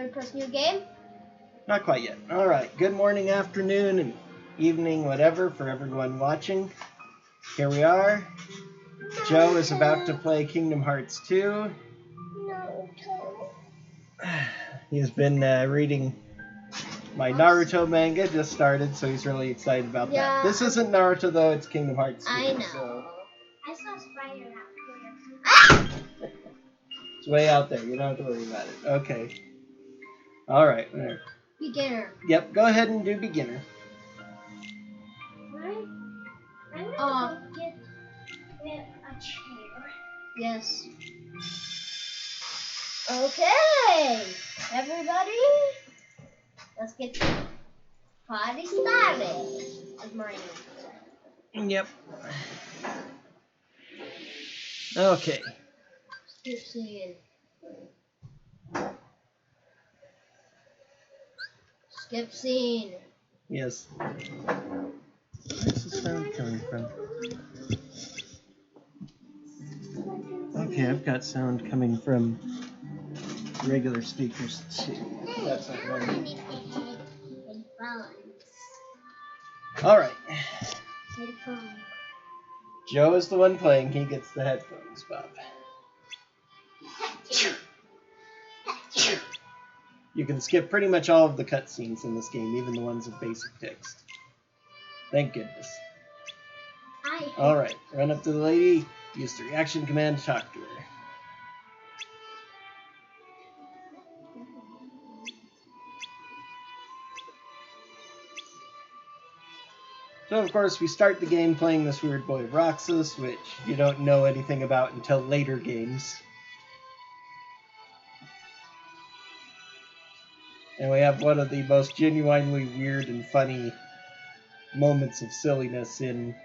to press new game? Not quite yet. Alright, good morning, afternoon, and evening, whatever, for everyone watching. Here we are. Joe is about to play Kingdom Hearts 2. Naruto. He's been reading my Naruto manga, just started, so he's really excited about that. This isn't Naruto, though, it's Kingdom Hearts 2. I know. So. I saw Spider out here. It's way out there, you don't have to worry about it. Okay. Alright. Beginner. Yep, go ahead and do beginner. I'm gonna go get a chair. Yes. Okay, everybody, let's get the party started. Good morning. Yep. Okay. Skip scene. Skip scene. Yes. Where's the sound coming from? Okay, I've got sound coming from regular speakers too. That's not one. Alright. Joe is the one playing, he gets the headphones, Bob. You can skip pretty much all of the cutscenes in this game, even the ones with basic text. Thank goodness. Alright, run up to the lady, use the reaction command to talk to her. So of course we start the game playing this weird boy Roxas, which you don't know anything about until later games. And we have one of the most genuinely weird and funny moments of silliness in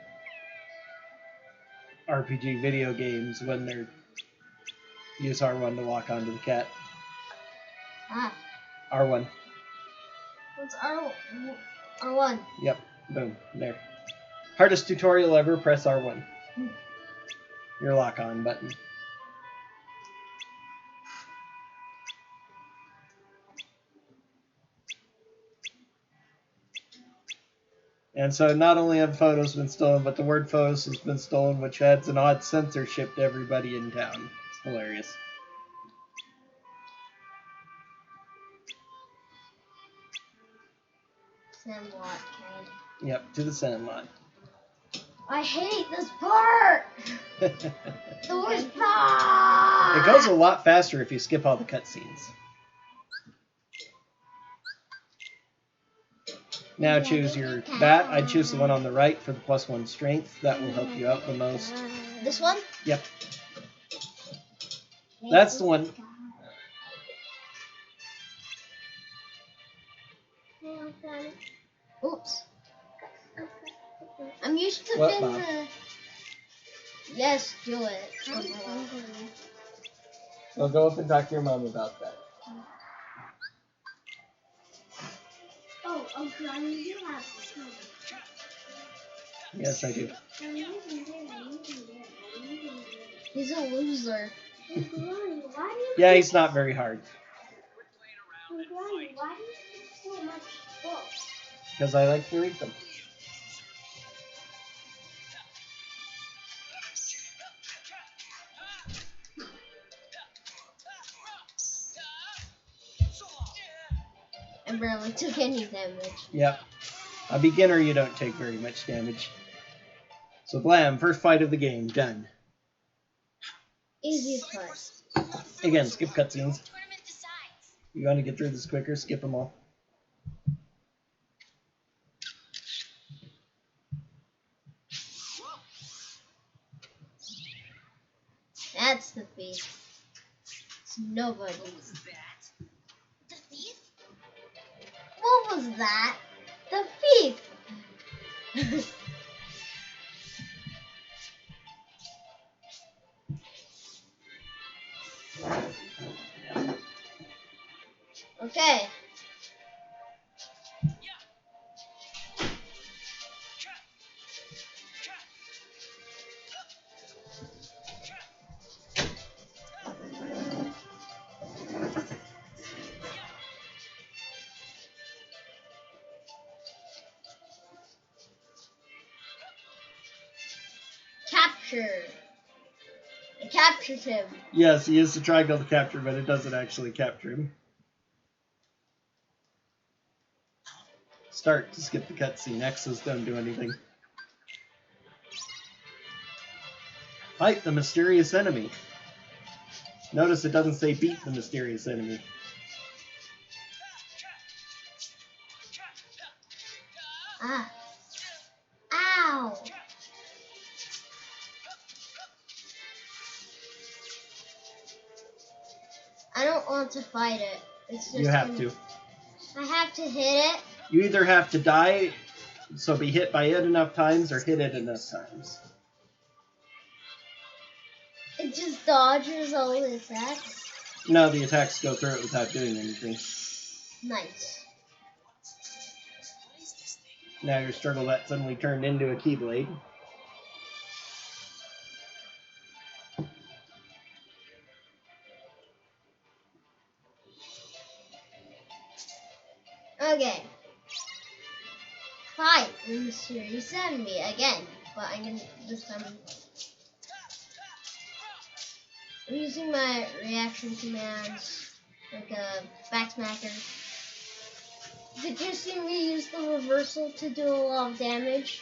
RPG video games when they use R1 to walk onto the cat. Ah. R1. What's R1? Yep. Boom. There. Hardest tutorial ever, press R1. Your lock-on button. And so not only have photos been stolen, but the word photos has been stolen, which adds an odd censorship to everybody in town. It's hilarious. Sandlot, kid. Yep, to the Sandlot. I hate this part! The worst part! It goes a lot faster if you skip all the cutscenes. Now choose your bat. I'd choose the one on the right for the +1 strength. That will help you out the most. This one? Yep. That's the one. Oops. I'm used to What, being Bob? Yes, do it. Well, go up and talk to your mom about that. Oh, you have Yes, I do. He's a loser. Yeah, he's not very hard. Why do you have so much books? Because I like to read them. I barely took any damage. Yep. A beginner, you don't take very much damage. So blam, first fight of the game, done. Easy first. Again, skip cutscenes. You want to get through this quicker, skip them all. That's the thief. It's nobody's. The thief? What was that? The thief! Okay. capture. It captures him. Yes, he used the triangle to capture, but it doesn't actually capture him. Start to skip the cutscene. X's don't do anything. Fight the mysterious enemy. Notice it doesn't say beat the mysterious enemy. Ah. Ow. I don't want to fight it. It's just You have to. I have to hit it. You either have to die, so be hit by it enough times, or hit it enough times. It just dodges all the attacks. No, the attacks go through it without doing anything. Nice. Now your struggle that suddenly turned into a keyblade. Okay. Fight the mysterious enemy again, but I'm gonna this time. I'm using my reaction commands like a backsmacker. Did you see me use the reversal to do a lot of damage?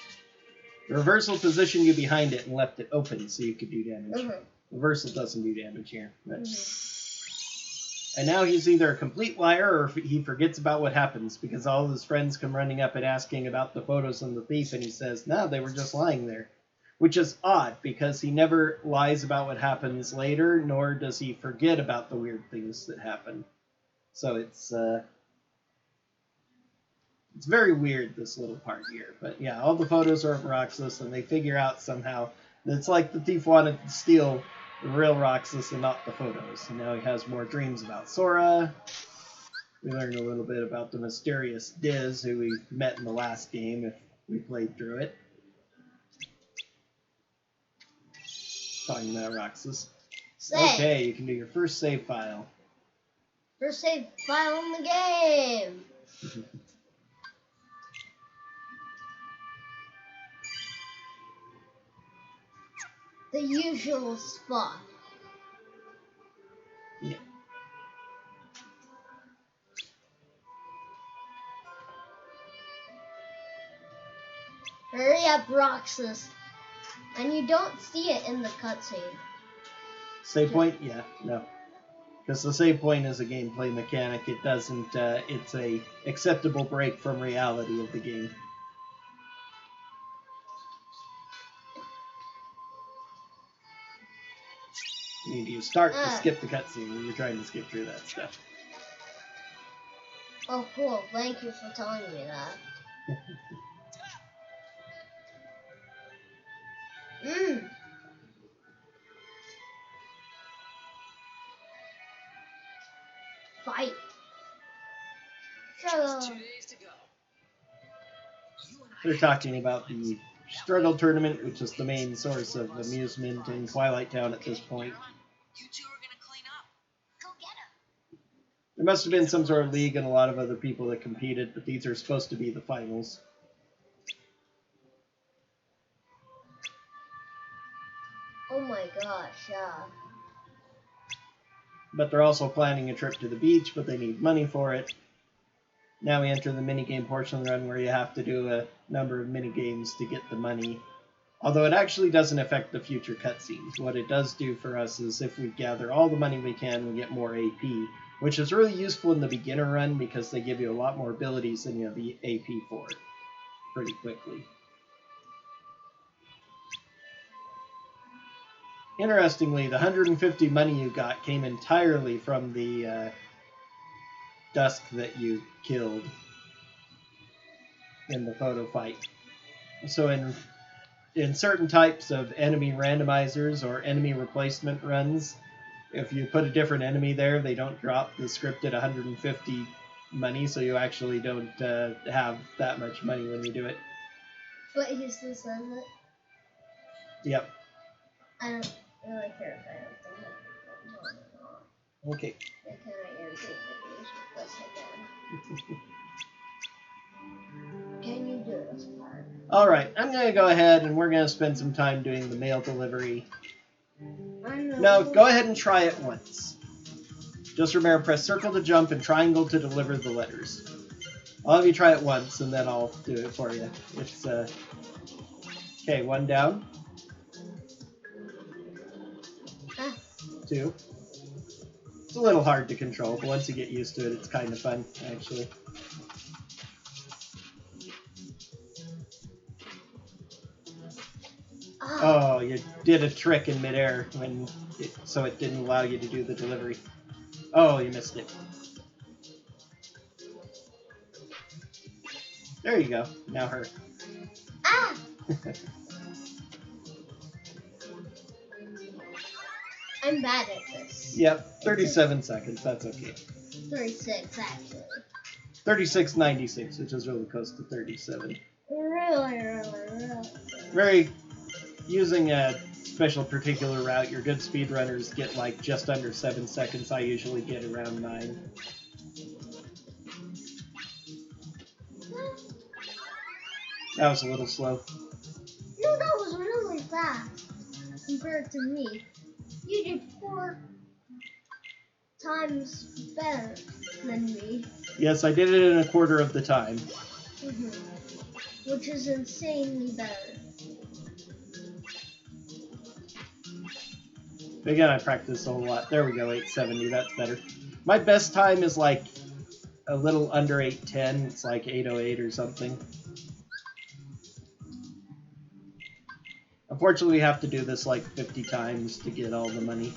The reversal positioned you behind it and left it open so you could do damage. Mm-hmm. Reversal doesn't do damage here. But... And now he's either a complete liar or he forgets about what happens because all of his friends come running up and asking about the photos and the thief, and he says, no, they were just lying there. Which is odd because he never lies about what happens later, nor does he forget about the weird things that happen. So it's very weird, this little part here. But yeah, all the photos are of Roxas, and they figure out somehow that it's like the thief wanted to steal the real Roxas and not the photos. And now he has more dreams about Sora. We learned a little bit about the mysterious Diz, who we met in the last game if we played through it. Talking about Roxas. Save. Okay, you can do your first save file. First save file in the game. The usual spot. Yeah. Hurry up, Roxas. And you don't see it in the cutscene. Save point? Yeah, no. Because the save point is a gameplay mechanic. It doesn't, it's a acceptable break from reality of the game. You need to use start to skip the cutscene when you're trying to skip through that stuff. Oh, cool. Thank you for telling me that. Fight. Struggle. They're talking about the struggle tournament, which is the main source of amusement in Twilight Town at this point. You two are gonna clean up. Go get him. There must have been some sort of league and a lot of other people that competed, but these are supposed to be the finals. Oh my gosh, yeah. But they're also planning a trip to the beach, but they need money for it. Now we enter the minigame portion of the run where you have to do a number of minigames to get the money. Although it actually doesn't affect the future cutscenes. What it does do for us is if we gather all the money we can, we get more AP, which is really useful in the beginner run because they give you a lot more abilities than you have the AP for pretty quickly. Interestingly, the 150 money you got came entirely from the Dusk that you killed in the photo fight. So in certain types of enemy randomizers or enemy replacement runs, if you put a different enemy there, they don't drop the scripted 150 money, so you actually don't have that much money when you do it. But he still says it? Yep. I don't really care if I have to hit or not. Okay. It kind of irritates me because I can. Can you do this part? Alright, I'm going to go ahead and we're going to spend some time doing the mail delivery. No, go ahead and try it once. Just remember, press circle to jump and triangle to deliver the letters. I'll have you try it once and then I'll do it for you. It's, okay, 1 down. 2. It's a little hard to control, but once you get used to it, it's kind of fun, actually. Oh, you did a trick in midair so it didn't allow you to do the delivery. Oh, you missed it. There you go. Now her. Ah! I'm bad at this. Yep, 37 seconds. That's okay. 36, actually. 36.96, which is really close to 37. Really. Using a special particular route, your good speedrunners get like just under 7 seconds. I usually get around 9. That was a little slow. No, that was really fast compared to me. You did 4 times better than me. Yes, I did it in a quarter of the time. Which is insanely better. Again, I practiced a whole lot. There we go, 870. That's better. My best time is like a little under 810. It's like 808 or something. Unfortunately, we have to do this like 50 times to get all the money.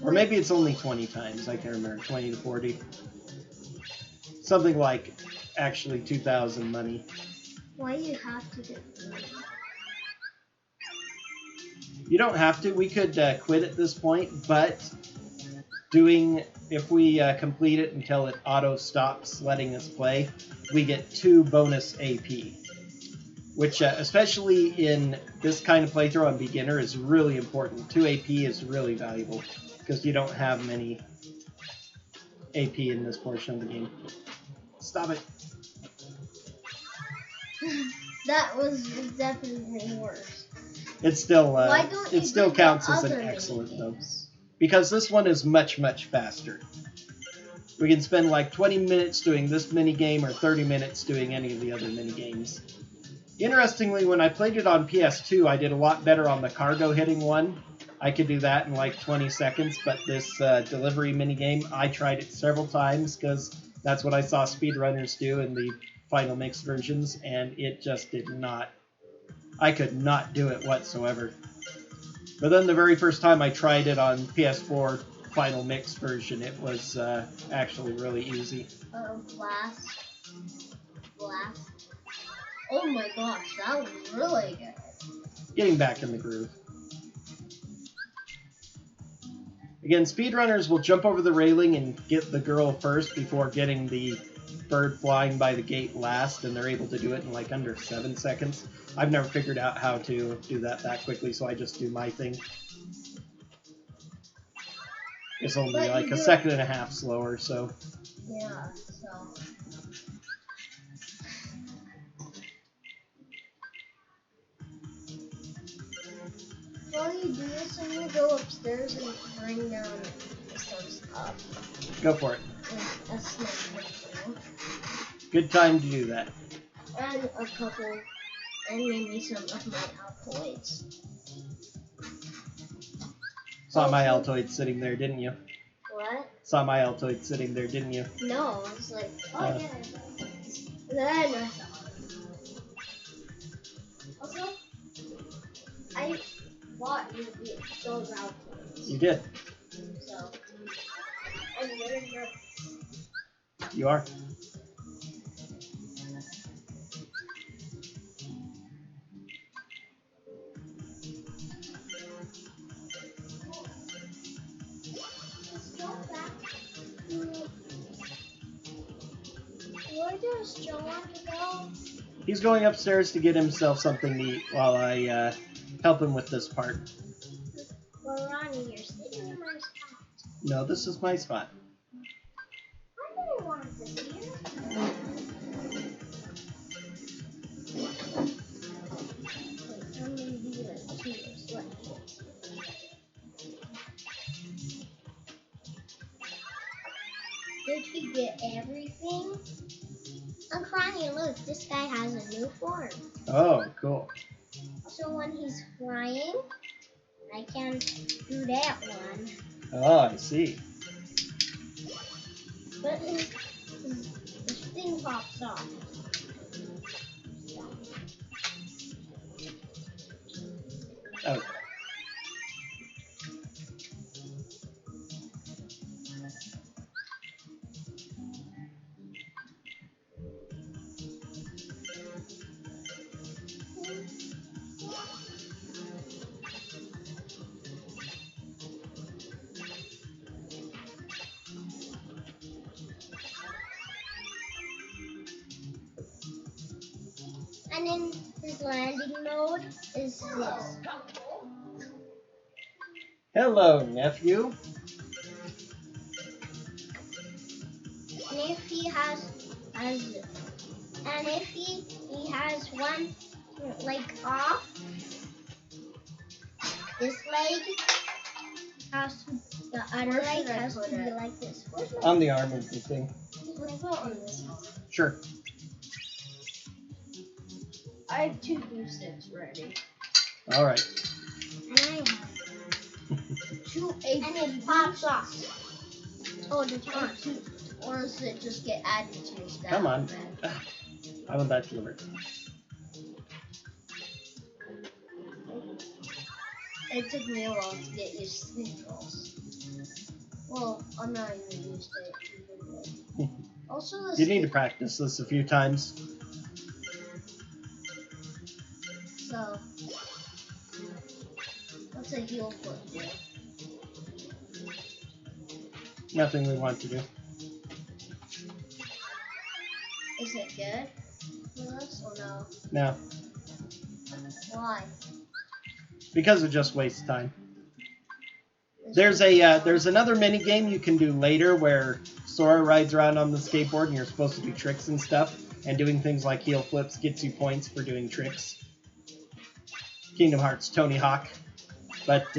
Or maybe it's only 20 times. I can't remember. 20 to 40. Something like actually 2,000 money. Why do you have to do that? You don't have to. We could quit at this point, but if we complete it until it auto stops letting us play, we get 2 bonus AP, which especially in this kind of playthrough on beginner is really important. 2 AP is really valuable because you don't have many AP in this portion of the game. Stop it. That was definitely worse. It still counts as an excellent though, because this one is much, much faster. We can spend like 20 minutes doing this minigame or 30 minutes doing any of the other minigames. Interestingly, when I played it on PS2, I did a lot better on the cargo hitting one. I could do that in like 20 seconds, but this delivery minigame, I tried it several times because that's what I saw speedrunners do in the Final Mix versions, and it just did not. I could not do it whatsoever. But then the very first time I tried it on PS4 Final Mix version, it was actually really easy. Blast. Oh my gosh, that was really good. Getting back in the groove. Again, speedrunners will jump over the railing and get the girl first before getting the bird flying by the gate last, and they're able to do it in like under 7 seconds. I've never figured out how to do that quickly, so I just do my thing. It's only like a second and a half slower, so... Yeah, so... While you do this, I'm gonna go upstairs and bring down some stuff. Go for it. A snack. Good time to do that. And a couple, and maybe some of my Altoids. Saw my Altoid sitting there, didn't you? What? Saw my Altoid sitting there, didn't you? No, I was like, oh yeah. And then I saw it. Also, I bought you those Altoids. You did. So, I'm very nervous. You are. Where does John go? He's going upstairs to get himself something to eat while I help him with this part. Well, Ronnie, you're sitting in my spot. No, this is my spot. I didn't want to sit here. you get everything. I'm crying. Look, this guy has a new form. Oh, cool. So when he's flying, I can do that one. Oh, I see. But his thing pops off. Okay. And then his landing mode is this. Hello, nephew. And if he has and if he has one leg off, this leg has to, the other leg has to be like this. On the arm of the thing. Sure. I have 2 boosters ready. All right. And I have 2 AP. And it pops off. Oh, the time. Or does it just get added to your stat? Come on. I want that delivered. It took me a while to get used to controls. Well, I'm not even used to it. Also, You need to practice this a few times. So, what's a heel flip do? Nothing we want to do. Is it good for us or no? No, Why? because it just wastes time. There's another mini game you can do later where Sora rides around on the skateboard and you're supposed to do tricks and stuff, and doing things like heel flips gets you points for doing tricks. Kingdom Hearts Tony Hawk, but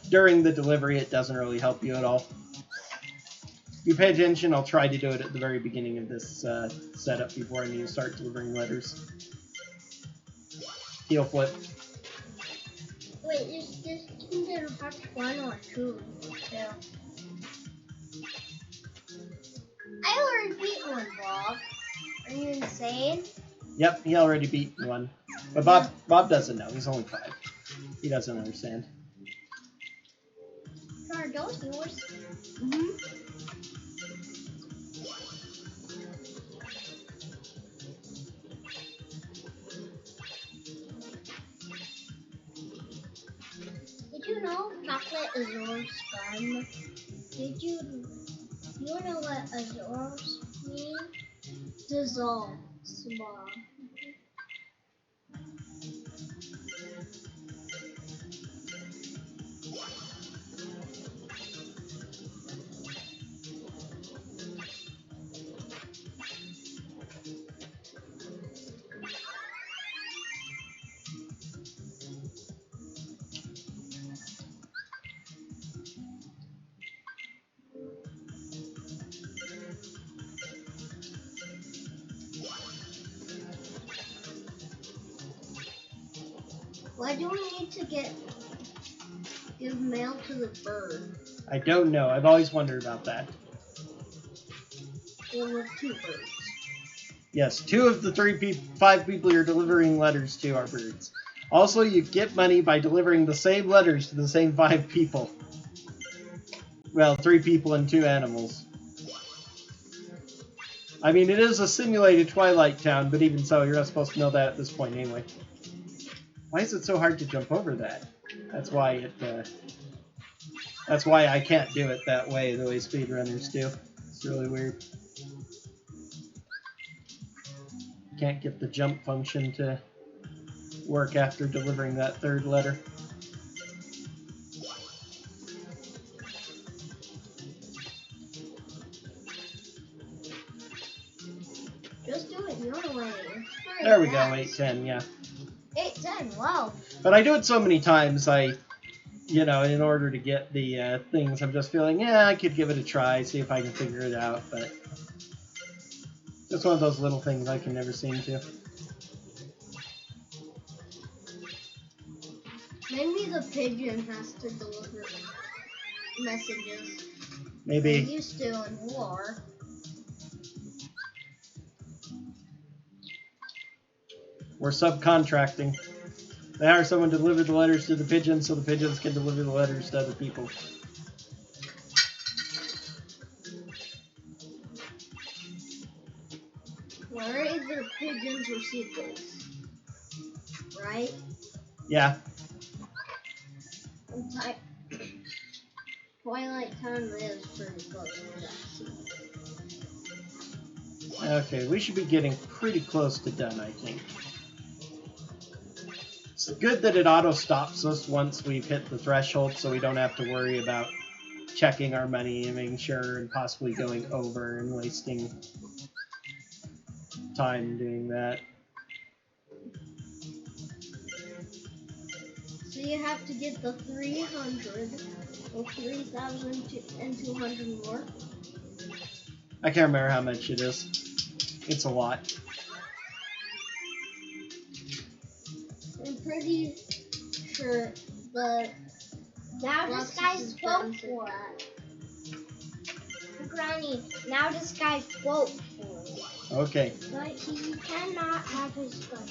during the delivery it doesn't really help you at all. If you pay attention, I'll try to do it at the very beginning of this setup before I need to start delivering letters. Heel flip. Wait, is this Kingdom Hearts 1 or 2? Yeah. I already beat one, Bob. Are you insane? Yep, he already beat one. But Bob doesn't know. He's only 5. He doesn't understand. Are those yours? Mm-hmm. Did you know chocolate absorbs fun? Did you know what absorbs mean? Dissolves, Bob. Why do we need to give mail to the bird? I don't know. I've always wondered about that. Well, with 2 birds. Yes, 2 of the 5 people you're delivering letters to are birds. Also, you get money by delivering the same letters to the same 5 people. Well, 3 people and 2 animals. I mean, it is a simulated Twilight Town, but even so, you're not supposed to know that at this point anyway. Why is it so hard to jump over that? That's why I can't do it that way, the way speedrunners do. It's really weird. Can't get the jump function to work after delivering that 3rd letter. Just do it your way. There we go, 8-10, yeah. 8-10, wow. But I do it so many times, you know, in order to get the things, I'm just feeling, yeah, I could give it a try, see if I can figure it out, but just one of those little things I can never seem to. Maybe the pigeon has to deliver messages. Maybe. They used to in war. We're subcontracting. They hire someone to deliver the letters to the pigeons so the pigeons can deliver the letters to other people. Or either pigeons or seagulls. Right? Yeah. Twilight Town is pretty close to that. Okay, we should be getting pretty close to done, I think. It's good that it auto-stops us once we've hit the threshold, so we don't have to worry about checking our money and making sure and possibly going over and wasting time doing that. So you have to get the 300 or 3,200 more. I can't remember how much it is. It's a lot. I'm pretty sure the Now this guy's vote for it. Granny, now this guy's vote for it. Okay. But he cannot have his gun.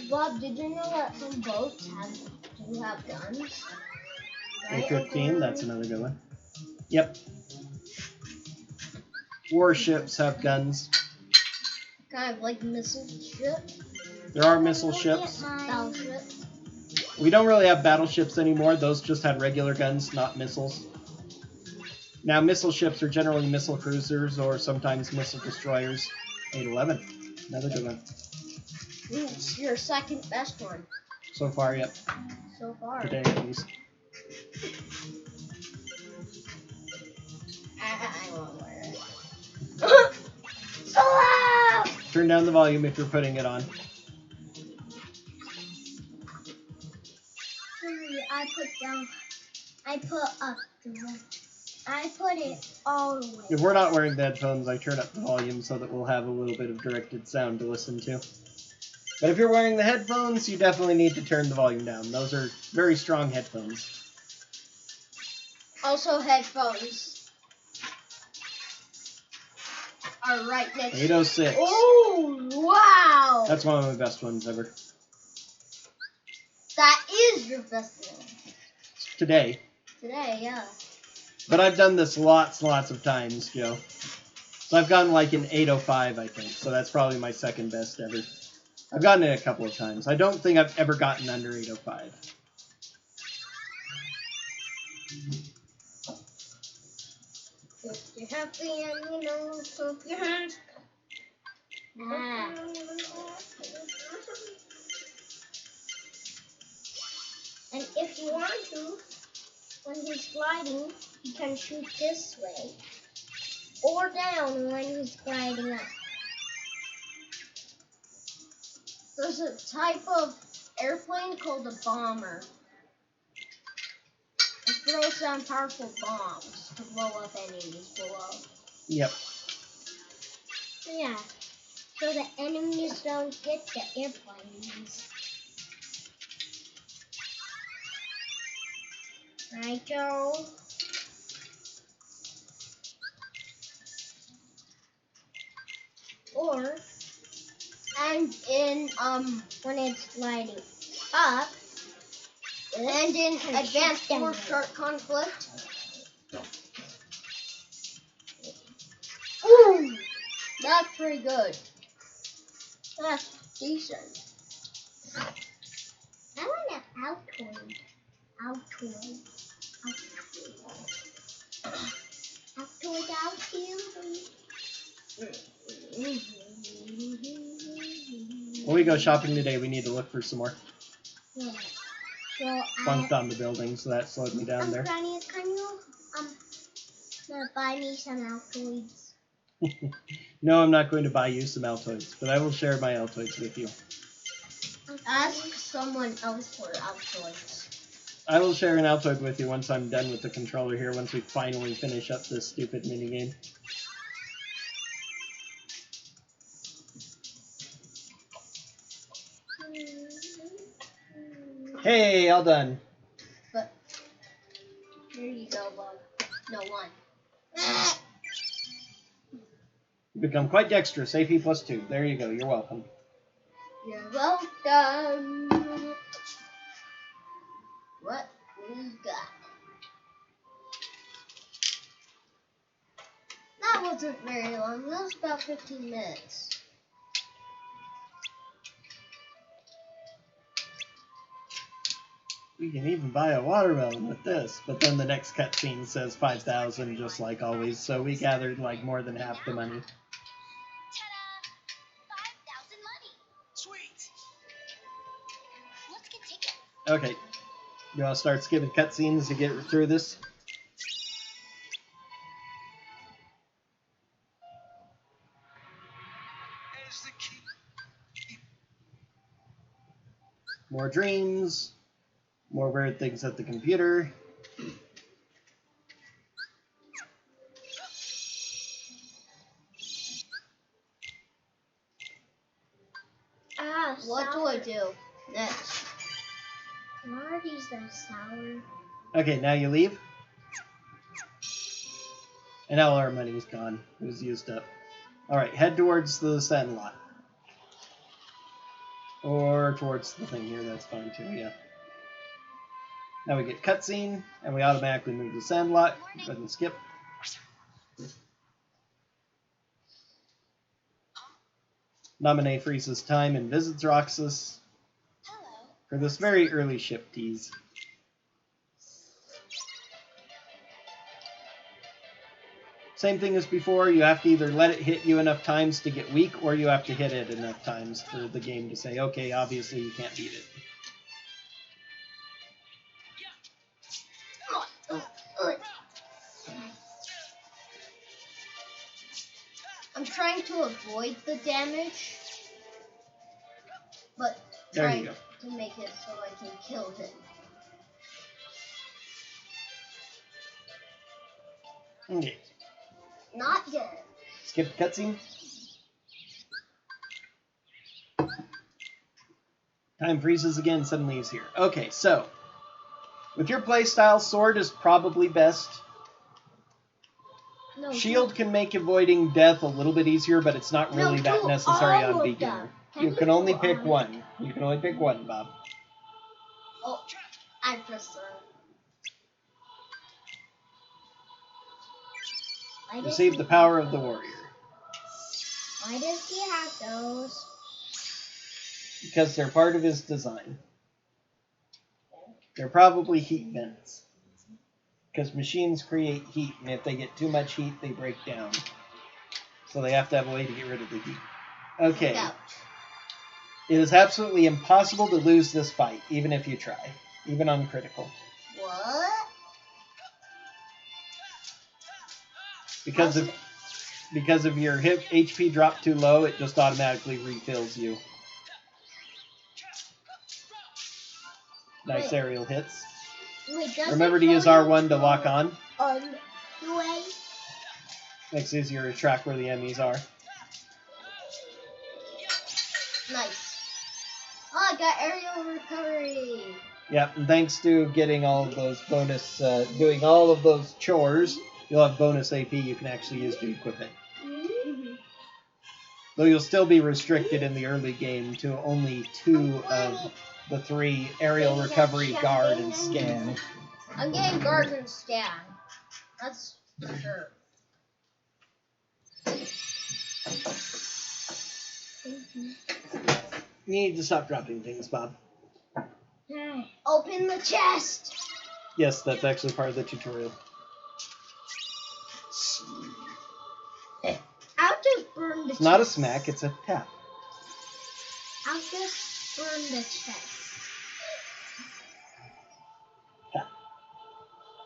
Bob, did you know that some boats do have guns? Right, A-15, that's another good one. Yep. Warships have guns. Kind of like missile ships, There are missile ships. battleships. We don't really have battleships anymore. Those just had regular guns, not missiles. Now, missile ships are generally missile cruisers or sometimes missile destroyers. 811. Another good one. It's your second best one So far, yep. so far. Today, at least. I won't wear it. So loud! Turn down the volume if you're putting it on. I put it all the way. If we're not wearing the headphones, I turn up the volume so that we'll have a little bit of directed sound to listen to. But if you're wearing the headphones, you definitely need to turn the volume down. Those are very strong headphones. Also, headphones are right next. 806. Oh wow! That's one of my best ones ever. That is your best one Today. today, yeah. But I've done this lots and lots of times, Joe. So I've gotten like an 805, I think. So that's probably my second best ever. I've gotten it a couple of times. I don't think I've ever gotten under 805. If you're happy and you know, clap your hands. Ah. And if you want to, when he's gliding, you can shoot this way. Or down when he's gliding up. There's a type of airplane called a bomber. It throws down powerful bombs to blow up enemies below. Yep. Yeah. So the enemies don't get the airplanes. Right, Joe? Or, And in when it's gliding up, and in and Advanced shoot War them. Shark Conflict. Ooh, that's pretty good. That's decent. I want an Altoid. Altoid. When we go shopping today, we need to look for some more. Yeah. So Bunked on the building, so that slowed me down there. Granny, can you buy me some Altoids? No, I'm not going to buy you some Altoids, but I will share my Altoids with you. Ask someone else for Altoids. I will share an output with you once I'm done with the controller here, once we finally finish up this stupid minigame. Hey, all done. But here you go, Bob. No, one. You become quite dexterous. AP +2. There you go. You're welcome. You're welcome. What we got? That wasn't very long. That was about 15 minutes. We can even buy a watermelon with this. But then the next cutscene says 5,000, just like always. So we gathered like more than half the money. Ta-da! 5,000 money. Sweet. Let's get tickets. Okay. You want to start skipping cutscenes to get through this? There's the key. More dreams. More weird things at the computer. What do I do next? Marty's that sour. Okay, now you leave. And now our money's gone. It was used up. Alright, head towards the sand lot. Or towards the thing here, that's fine too, yeah. Now we get cutscene, and we automatically move to sand lot. Go ahead and skip. Nominate freezes time and visits Roxas Hello. for this very early ship tease. Same thing as before, you have to either let it hit you enough times to get weak, or you have to hit it enough times for the game to say, okay, obviously you can't beat it. I'm trying to avoid the damage, but There trying you to make it so I can kill him. Okay, Not yet. skip the cutscene. Time freezes again, suddenly he's here. Okay, so, with your playstyle, sword is probably best. No, Shield can make avoiding death a little bit easier, but it's not really No, that do necessary all on of beginner. them. You Can can you only do pick all? one. You can only pick one, Bob. Oh, I prefer. Receive the power of the warrior. Why does he have those? Because they're part of his design. They're probably heat vents. Because machines create heat, and if they get too much heat, they break down. So they have to have a way to get rid of the heat. Okay. Ouch. It is absolutely impossible to lose this fight, even if you try. Even on critical. What? Because if your HP dropped too low, it just automatically refills you. Nice Wait. aerial hits. Wait, does Remember it to use go R1 to lock on. on the way? Makes it easier to track where the enemies are. Nice. Oh, I got aerial recovery. Yep, and thanks to getting all of those bonus, doing all of those chores, you'll have bonus AP you can actually use to equip it. Mm-hmm. Though you'll still be restricted in the early game to only 2 of the 3 aerial recovery, guard, and scan. I'm getting guard and scan. That's for sure. You need to stop dropping things, Bob. Open the chest. Yes, that's actually part of the tutorial. I'll just burn the It's not a chest. smack, it's a tap. I'll just burn the chest. Tap.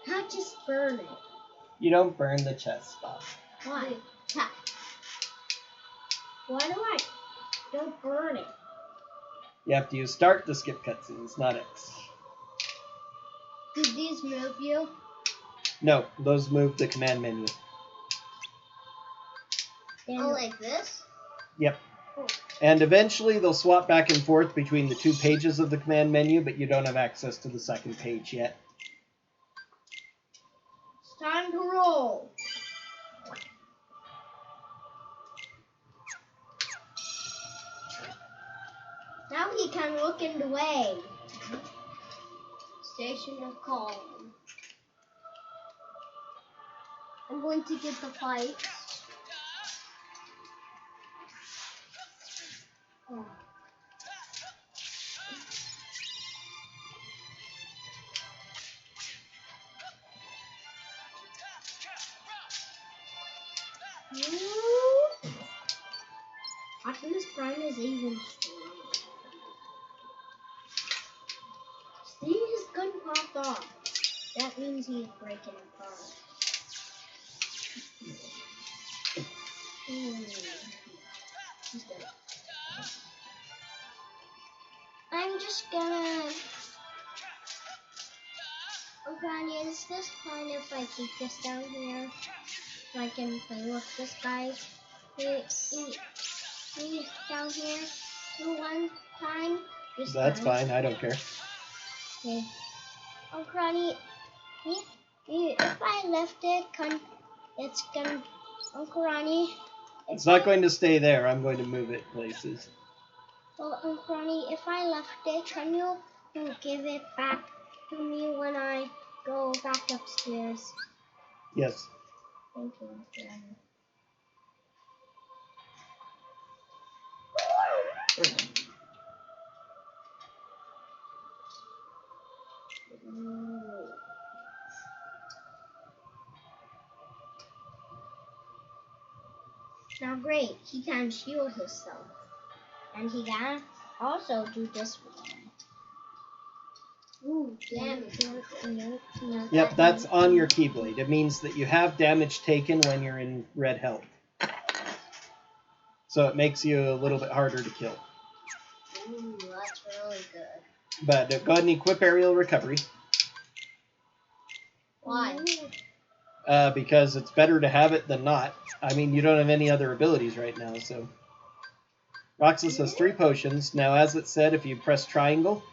I'll just burn it. You don't burn the chest, Bob. Why? Tap. Why do I don't burn it? You have to use start to skip cutscenes, not X. Did these move you? No, those move the command menu. Oh, like this? Yep. Oh. And eventually they'll swap back and forth between the 2 pages of the command menu, but you don't have access to the 2nd page yet. It's time to roll. Now he can look in the way. Station of calm. I'm going to get the fight. Oh. Optimus Prime is even stronger. See, his gun popped off. That means he's breaking apart. He's dead. I'm just gonna... Oh, Granny, is this fine if I keep this down here? So I can play with this guy? Me down here for one time? Just That's once. fine, I don't care. Okay. Oh, Granny, if I left it, it's gonna... Oh, Granny. It's not going to stay there. I'm going to move it places. Well, Granny, if I left it, can you give it back to me when I go back upstairs? Yes. Thank you, Granny. Now great, he can shield himself. And he can also do this one. Ooh, damage. Yep, that's on your Keyblade. It means that you have damage taken when you're in red health. So it makes you a little bit harder to kill. Ooh, that's really good. But go ahead and equip aerial recovery. Why? Because it's better to have it than not. I mean, you don't have any other abilities right now, so... Roxas has 3 potions. Now, as it said, if you press triangle...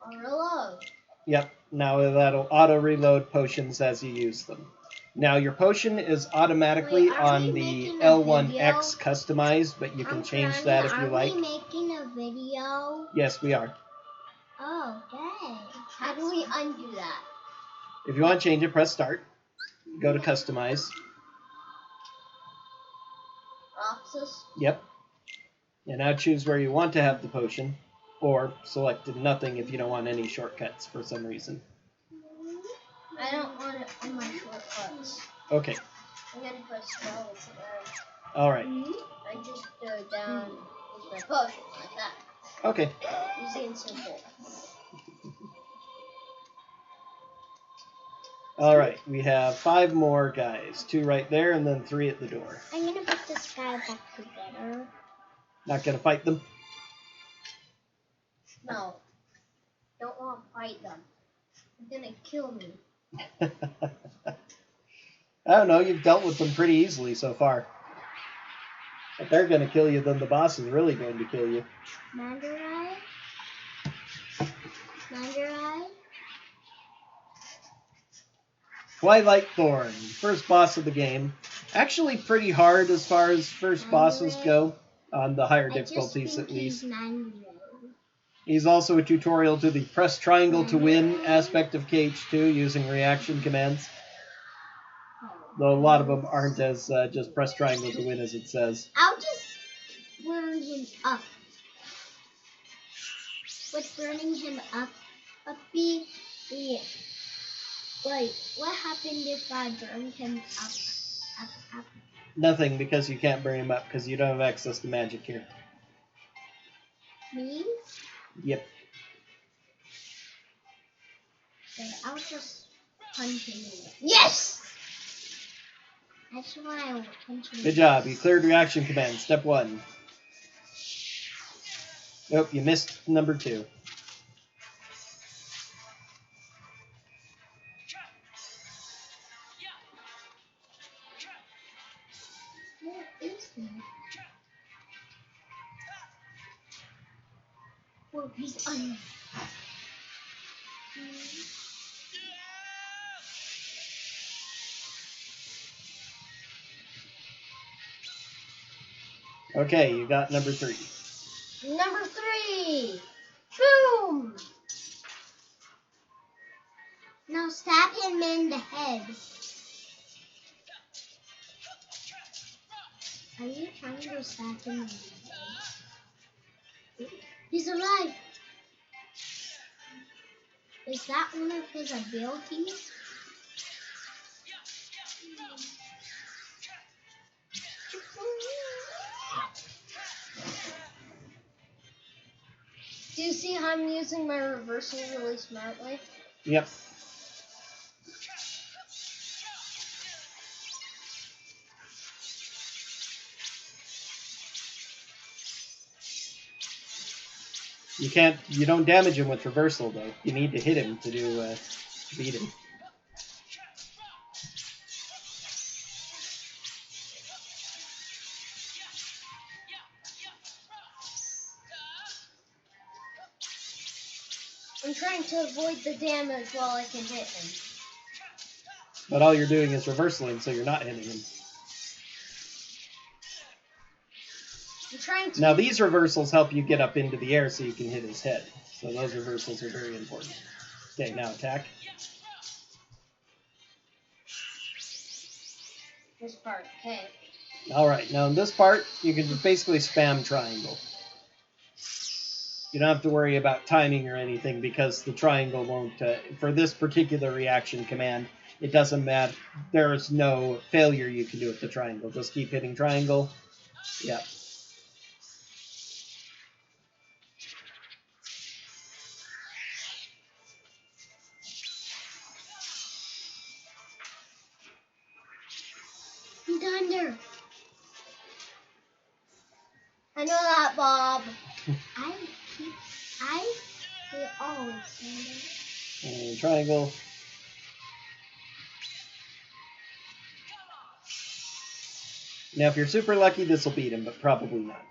Or reload. Yep, now that'll auto-reload potions as you use them. Now, your potion is automatically Wait, are on we the making a L1X customized, but you can change Granny, that if you like. Are we making a video? Yes, we are. Oh, dang. How do we undo that? If you want to change it, press start. Go to customize. Roxas? Yep. And now choose where you want to have the potion, or select nothing if you don't want any shortcuts for some reason. I don't want it on my shortcuts. Okay. I'm gonna put spells there. Alright. I just go down with my potion like that. Okay. Easy and simple. Alright, we have 5 more guys. 2 right there, and then 3 at the door. I'm gonna put this guy back together. Not gonna fight them? No. Don't want to fight them. They're gonna kill me. I don't know, you've dealt with them pretty easily so far. If they're gonna kill you, then the boss is really going to kill you. Mandarai? Twilight Thorn, first boss of the game. Actually pretty hard as far as first bosses go, on the higher difficulties at least. He's also a tutorial to the press triangle to win aspect of KH2 using reaction commands. Though a lot of them aren't as just press triangle to win as it says. I'll just burn him up. With burning him up, wait, what happened if I burn him up? Nothing, because you can't burn him up, because you don't have access to magic here. Me? Yep. Okay, I'll just punch him in. Yes! That's why I will punch him. Good job, you cleared reaction command, step 1. Nope, you missed number 2. Whoa, he's on. Okay, you got number 3. Number 3. Boom. Now stab him in the head. Are you trying to stab him in the head? He's alive. Is that one of his abilities? Do you see how I'm using my reversal really smartly? Yep. You don't damage him with reversal though. You need to hit him to do beat him. I'm trying to avoid the damage while I can hit him. But all you're doing is reversaling, so you're not hitting him. I'm trying to. Now these reversals help you get up into the air so you can hit his head. So those reversals are very important. Okay, now attack. This part, okay. Alright, now in this part, you can just basically spam triangle. You don't have to worry about timing or anything because the triangle won't, for this particular reaction command, it doesn't matter. There's no failure you can do with the triangle. Just keep hitting triangle. Yep. He's under. I know that, Bob. They always say that. And triangle. Now if you're super lucky, this will beat him, but probably not.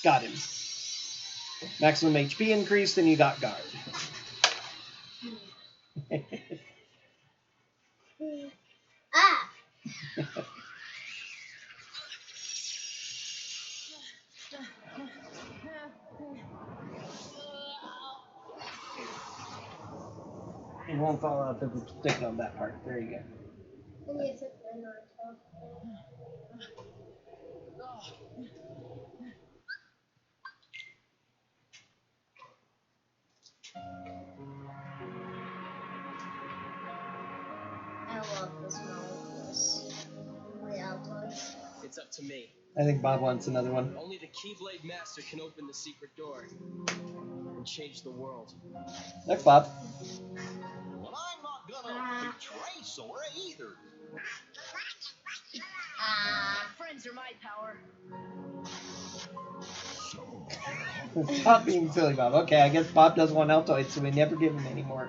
Got him. Maximum HP increased, and you got guard. Ah! It won't fall off if it's sticking on that part. There you go. And you took my Naruto. I love the smell of this. Altoids. It's up to me. I think Bob wants another one. Only the Keyblade Master can open the secret door and change the world. Look, Bob. Well, I'm not gonna betray Sora either. Friends are my power. Stop being silly, Bob. Okay, I guess Bob doesn't want Altoids, so we never give him any more.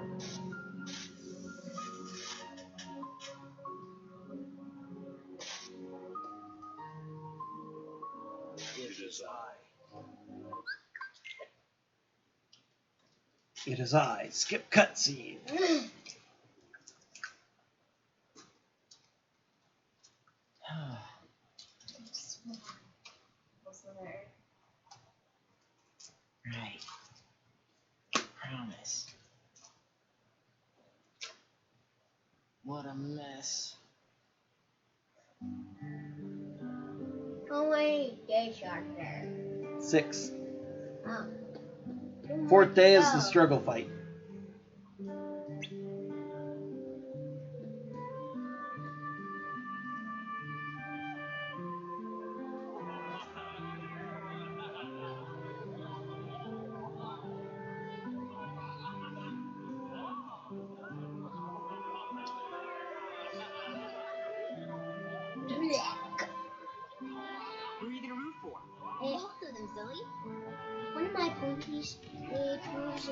It is I. Skip cutscene. Right. Promise. What a mess. How many days are there? 6. Oh. 4th day is the struggle fight. Who are you gonna root for? Both of them, silly. One of my players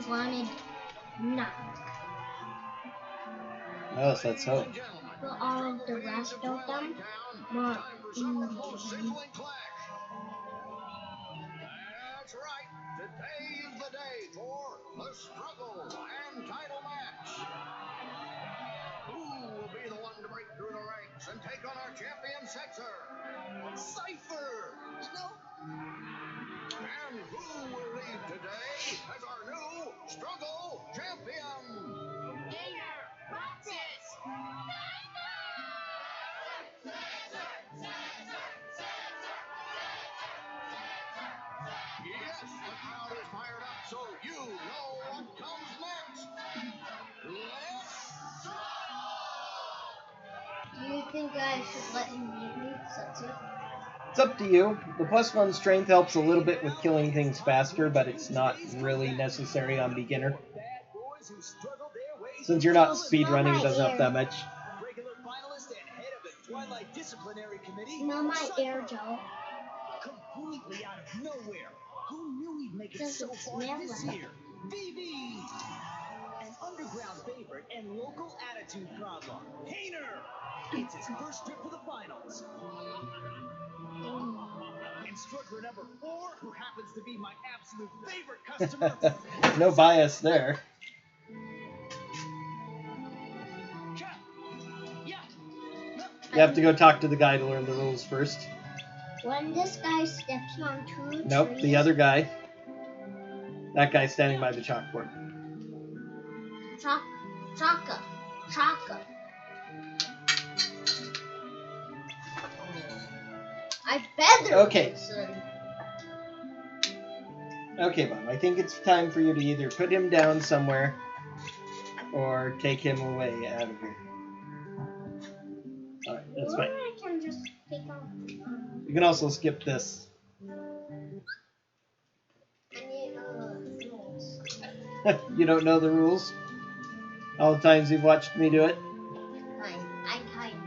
wanted No. Oh, so that's hope. But all of the rest of them were Indian. That's right. Today is the day for the struggle and title match. Who will be the one to break through the ranks and take on our champion Sexer? Cypher! No. And who will lead today as our new struggle champion? Gainer, Roxas! Yes, the crowd is fired up, so you know what comes next. Let's Do you think I should let him beat me, Setsu? It's up to you. The +1 strength helps a little bit with killing things faster, but it's not really necessary on beginner. Since you're not speedrunning, it doesn't help that much. Regular finalist and head of the Twilight Disciplinary Committee. Smell my air, Joe. Completely out of nowhere. Who knew he'd make it Doesn't so far smell this like year? Vivi! An underground favorite and local attitude problem. Hainer! It's his first trip to the finals. And struggler number 4, who happens to be my absolute favorite customer. No bias there. You have to go talk to the guy to learn the rules first. When this guy steps on 2 Nope, trees, the other guy. That guy's standing by the chalkboard. Chaka. I better Okay. listen. Okay, Bob, I think it's time for you to either put him down somewhere or take him away out of here. Alright, that's or fine. I can just take off. You can also skip this. I need rules. You don't know the rules? All the times you've watched me do it? I kind of.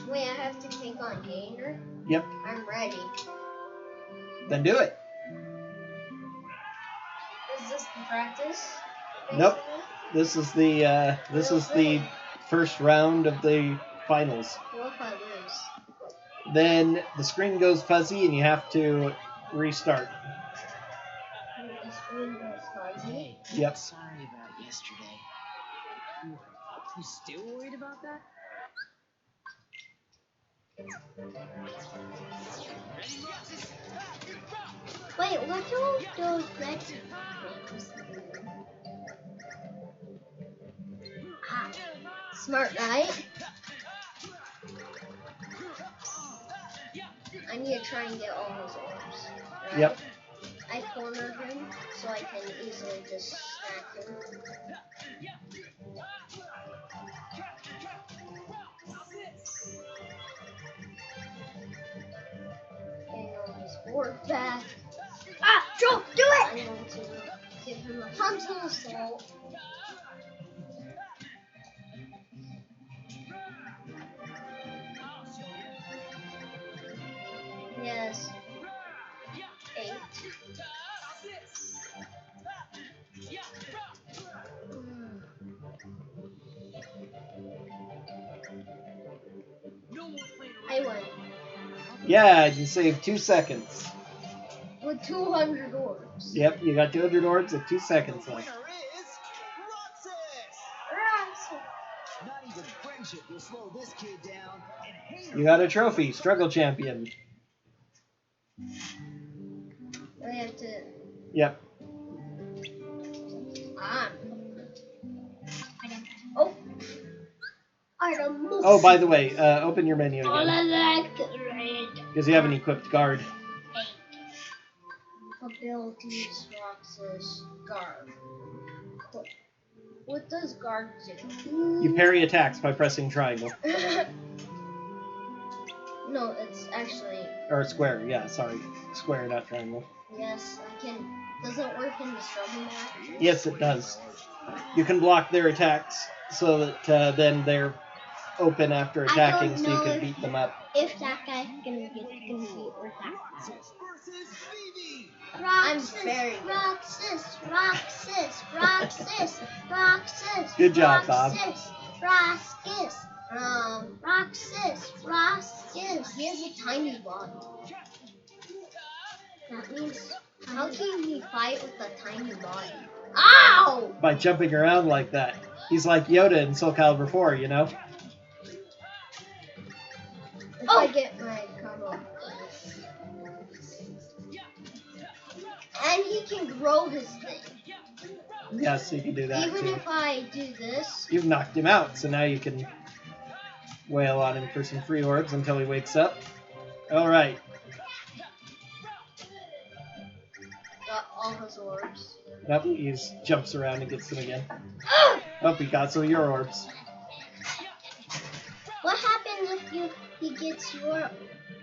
Wait, I have to take on Gainer? Yep. I'm ready. Then do it. Is this the practice? Nope. basically? This is the first round of the finals. What if I lose? Then the screen goes fuzzy and you have to restart. The screen goes fuzzy. Hey, Yep. sorry about yesterday. You still worried about that? Wait, what do those red things? Smart, right? I need to try and get all his orbs. Right? Yep. I corner him so I can easily just stack him. Getting all his orbs back. Ah, Joe, do it! I'm going to give him a frontal assault. Yes. 8. I win. Yeah, you saved 2 seconds. With 200 orbs. Yep, you got 200 orbs with 2 seconds The left. winner is Roxas! Not even friendship will slow this kid down. And Hainer You got a trophy, struggle champion. I have to. Yep. Oh! Item. Oh, by the way, open your menu All again. electric. Because you have an equipped guard. Abilities, Roxas, guard. What does guard do? You parry attacks by pressing triangle. No, it's actually. Or square, yeah, sorry. Square, not triangle. Yes, I can. Does it work in the struggle match? Yes, it does. You can block their attacks so that then they're open after attacking so you know can if- beat them up. If that guy's gonna get confused with that guy. versus Vivi! I'm very good. Roxas. Good job, Bob. Roxas. He has a tiny body. That means, how can he fight with a tiny body? Ow! By jumping around like that. He's like Yoda in Soul Calibur 4, you know? If I get my combo. And he can grow his thing. Yes, you can do that Even too. if I do this. You've knocked him out, so now you can wail on him for some free orbs until he wakes up. Alright. Got all his orbs. Nope, he jumps around and gets them again. Oh, he got some of your orbs. What happens if he gets your?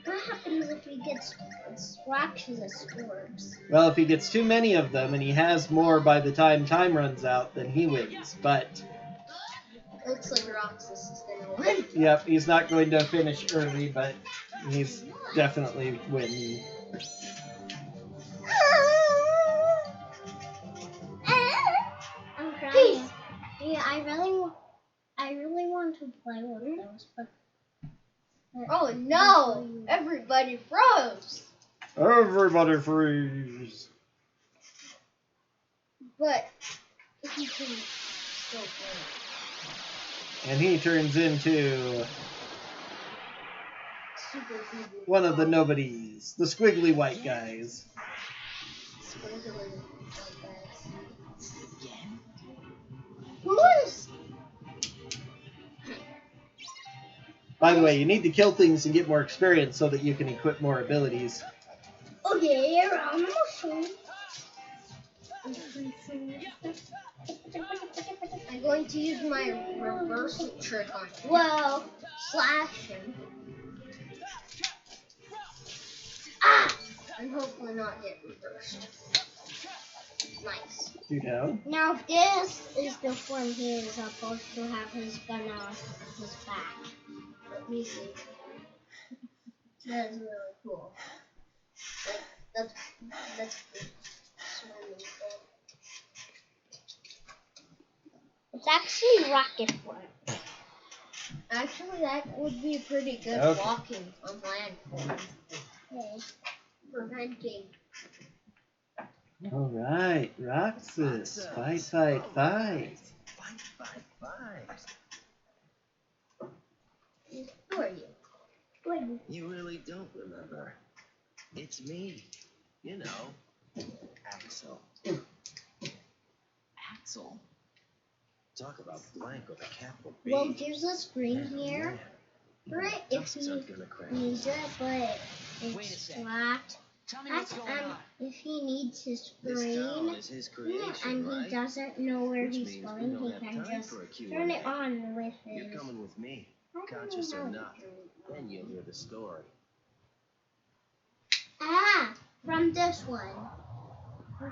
What happens if he gets Roxas' orbs? Well, if he gets too many of them and he has more by the time time runs out, then he wins. But, Looks like Roxas is gonna win. yep, he's not going to finish early, but he's definitely winning. I'm crying. Yeah, I really want to play with those, but Oh no! Everybody froze! Everybody freeze! But he can still play. And he turns into Super Google. one of the nobodies, the squiggly white guys. Squiggly like that. Again? Who is? By the way, you need to kill things and get more experience so that you can equip more abilities. okay, I'm I'm going to use my reversal trick on him. well, Slash him. And hopefully not get reversed. Nice. You know? now this is the one he is supposed to have his gun on his back. Let me see. That is really cool. That's cool. Swimming pool. It's actually rocket form. Actually, that would be pretty good Okay. walking on land preventing. Alright, Roxas. Fight. Fight. Who are you? You really don't remember. It's me. You know, Axel. Axel? Talk about blank with a capital B. Well, there's a screen here. Man, Right, if dust he are gonna crack. needs it, but Wait a it's sec. flat. Tell me what's going on. If he needs his This town screen, is his yeah, creation, and right? he doesn't know where Which he's means we going, don't he have can time just for a Q&A. turn it on with You're his. coming with me, I don't conscious know or how not. to do it. Then you'll hear the story. From this one.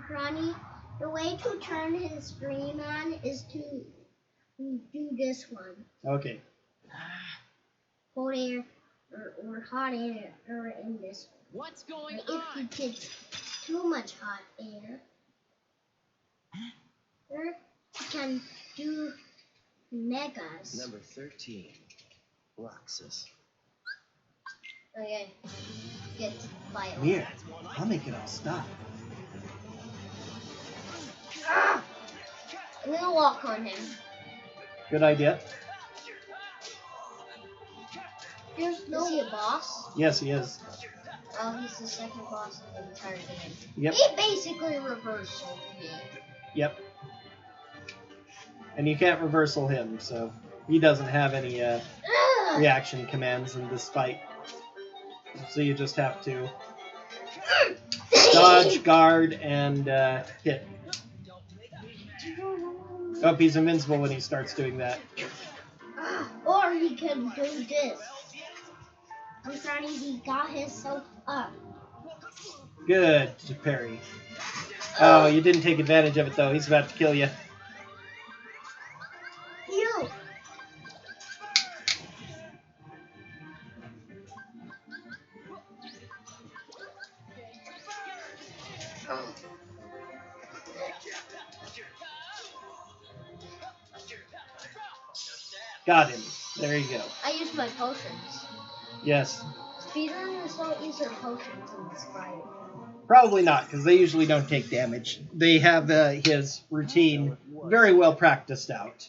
Ronnie, the way to turn his screen on is to do this one. Okay. Cold air or hot air or in this one. What's going But if he on? gets too much hot air, or he can do megas. Number 13, Roxas. Okay. Get to fight. Here, I'll make it all stop. I'm gonna walk on him. Good idea. Is he a boss? Yes, he is. Oh, he's the second boss of the entire game. Yep. He basically reversal me. Yep. And you can't reversal him, so he doesn't have any reaction commands in this fight. So you just have to dodge, guard, and hit. Oh, he's invincible when he starts doing that. Or he can do this. I'm sorry, he got himself up. Good, parry. Oh, you didn't take advantage of it, though. He's about to kill you. You. Got him. There you go. I use my potions. Yes. Speedrunners don't use their potions in this fight. Probably not, because they usually don't take damage. They have his routine very well practiced out.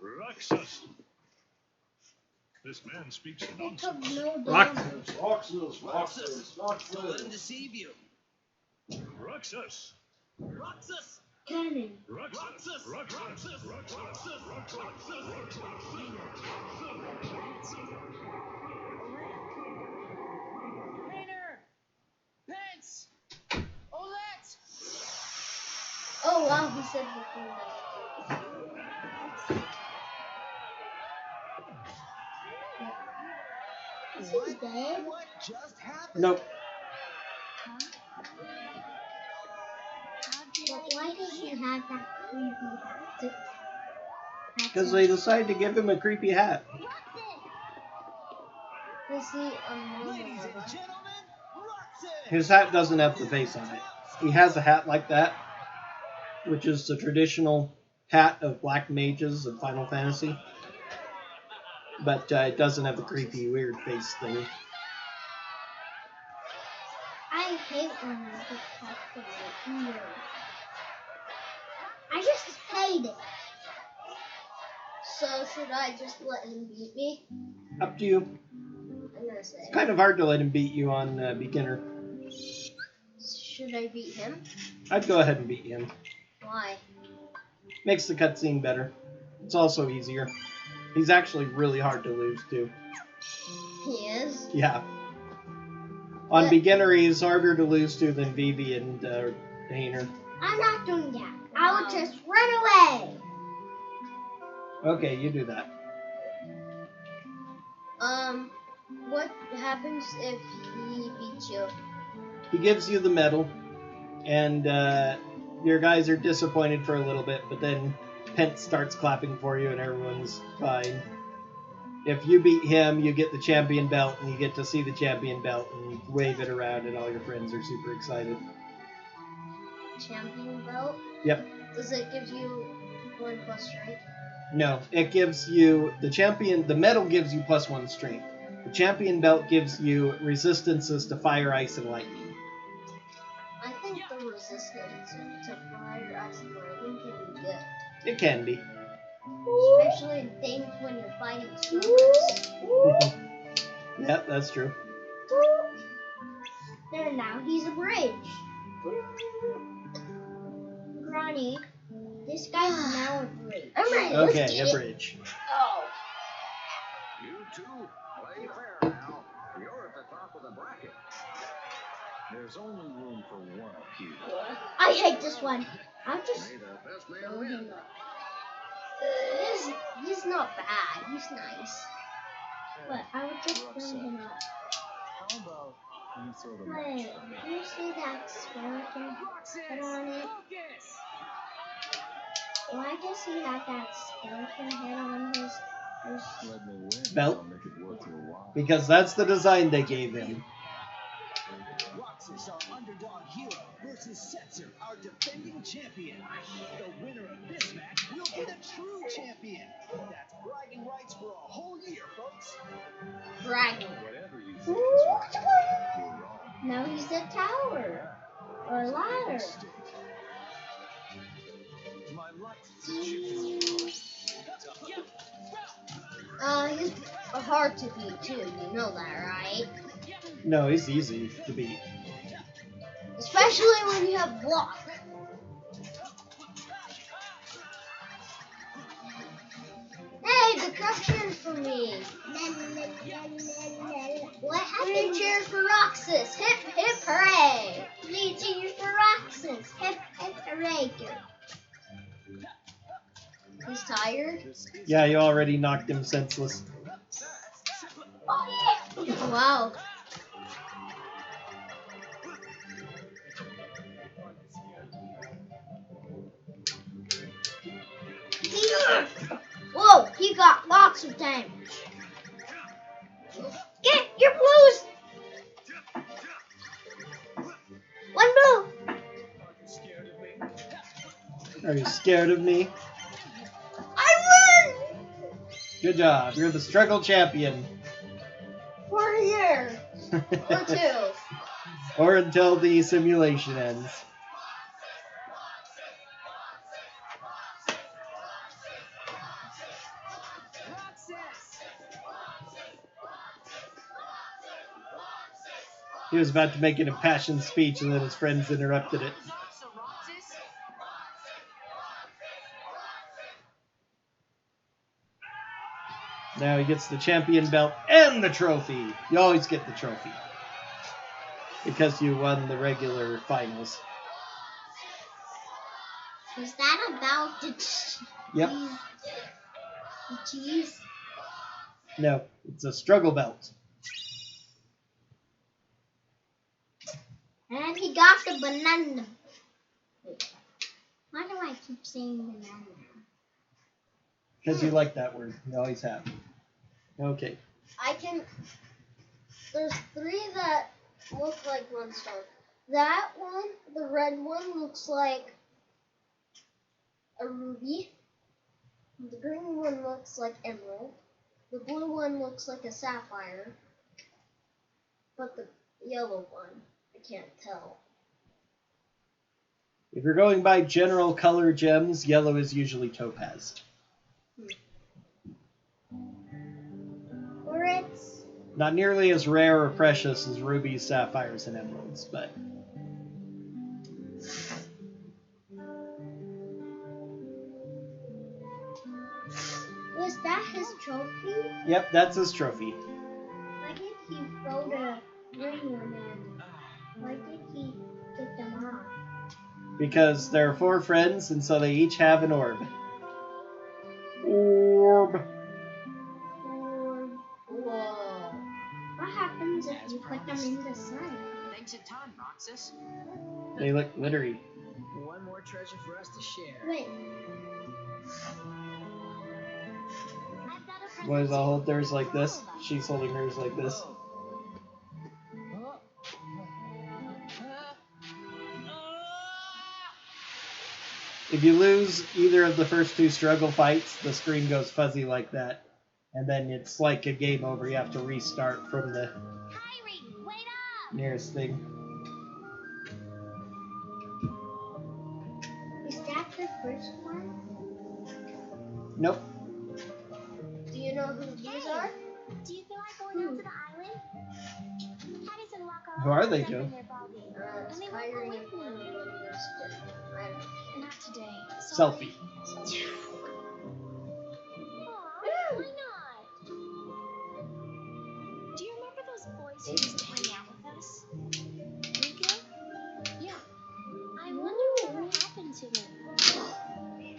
Roxas. This man speaks It nonsense. took no Roxas. damage. Let him deceive you. Roxas. Roxas! Cannon. Roxas. Roxas. Painter! Pence! Olette! Oh wow, he said before that. Is he dead? What just happened? Nope. But why does he have that creepy hat? Because they decided to give him a creepy hat. Is he Ladies and gentlemen, Roxas! His hat doesn't have the face on it. He has a hat like that, which is the traditional hat of black mages of Final Fantasy. But it doesn't have the creepy, weird face thing. I hate when I get touched in my ear. I just hate it. So should I just let him beat me? Up to you. I'm gonna say. It's kind of hard to let him beat you on beginner. Should I beat him? I'd go ahead and beat him. Why? Makes the cutscene better. It's also easier. He's actually really hard to lose to. He is? Yeah. On But- beginner, he's harder to lose to than Vivi and Painter. I'm not doing that. I will just run away. Okay, you do that. What happens if he beats you? He gives you the medal, and your guys are disappointed for a little bit, but then Pence starts clapping for you and everyone's fine. If you beat him, you get the champion belt, and you get to see the champion belt and wave it around, and all your friends are super excited. Champion belt? Yep. Does it give you 1 plus strength? No, it gives you the medal gives you +1 strength. The champion belt gives you resistances to fire, ice, and lightning. I think the resistance to fire, ice, and lightning can be good. It can be. Especially in things when you're fighting Soras. Yeah, that's true. There, now he's a bridge. Granny, this guy's now a bridge. I'm ready. Let's Okay, get a it. bridge. Oh. You two, play fair now. You're at the top of the bracket. There's only room for one up here. I hate this one. I'll just May the best man throw win. him up. He's not bad. He's nice. But I would just throw him up. How about you throw the Wait, match on me? do you see that skeleton head on it? Focus! Why does he have that skeleton head on his Let me win. Belt? I'll make it worth your while. Because that's the design they gave him. Roxas, our underdog hero, versus Setzer, our defending champion. The winner of this match will be the true champion. That's bragging rights for a whole year, folks. Bragging. Whatever you think is right, you're wrong. Now he's a tower. Or a ladder. Mistake. My luck is He's hard to beat too. You know that, right? No, he's easy to beat. Especially when you have block. Hey, the crowd cheers for me. What Three happened? cheers for Roxas. Hip hip hooray. 3 cheers for Roxas. Hip hip hooray. He's tired. Yeah, you already knocked him senseless. Wow. Whoa, he got lots of damage. Get You're blues! One blue! Are you scared of me? I win! Good job. You're the struggle champion. For a year. Or two. Or until the simulation ends. He was about to make an impassioned speech and then his friends interrupted it. Now he gets the champion belt and the trophy. You always get the trophy. Because you won the regular finals. Is that about the Yep. The cheese? No, it's a struggle belt. And he got the banana. Wait, why do I keep saying banana? Because you like that word. You always have. Okay. There's three that look like one star. That one, the red one, looks like a ruby. The green one looks like emerald. The blue one looks like a sapphire. But the yellow one, I can't tell. If you're going by general color gems, yellow is usually topaz. Or it's Not nearly as rare or precious as rubies, sapphires, and emeralds, but was that his trophy? yep, that's his trophy. Why did he throw the green one in? Why did he take them off? Because there are 4 friends, and so they each have an orb. Orb. Whoa. What happens if you put them in the sun? Thanks a ton, Roxas. They look glittery. One more treasure for us to share. Wait, Boys, I'll hold theirs like this. She's holding hers like this. If you lose either of the first 2 struggle fights, the screen goes fuzzy like that. And then it's like a game over. You have to restart from the nearest thing. is that the first one? Nope. Do you know who these are? Do you feel like going out to the island? Caddies and walk all Who are over they, them Joe? in their ball game. It's And they Kyrie won't and go with me. I Not today. Selfie. Aw, why not? Do you remember those boys who used to hang out with us? Rico? Yeah. I wonder what happened to them.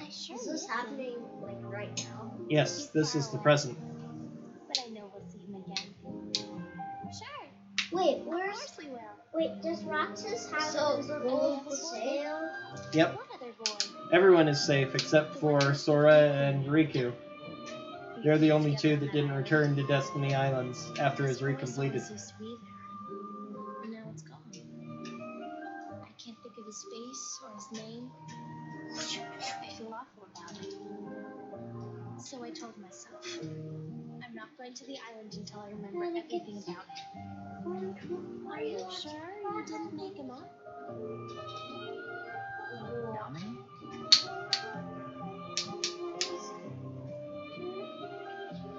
I sure Is this miss him. happening like right now? Yes, this is the present. But I know we'll see him again. Sure. Wait, Of where's? course we will. Wait, does Roxas have So his they're gold both for the same? sale? Yep. What other boy? Everyone is safe except for Sora and Riku. They're the only 2 that didn't return to Destiny Islands after his recompleted. Used to be there. And now it's gone. I can't think of his face or his name. I feel awful about it. So I told myself, I'm not going to the island until I remember everything about it. Are you sure you didn't make him up?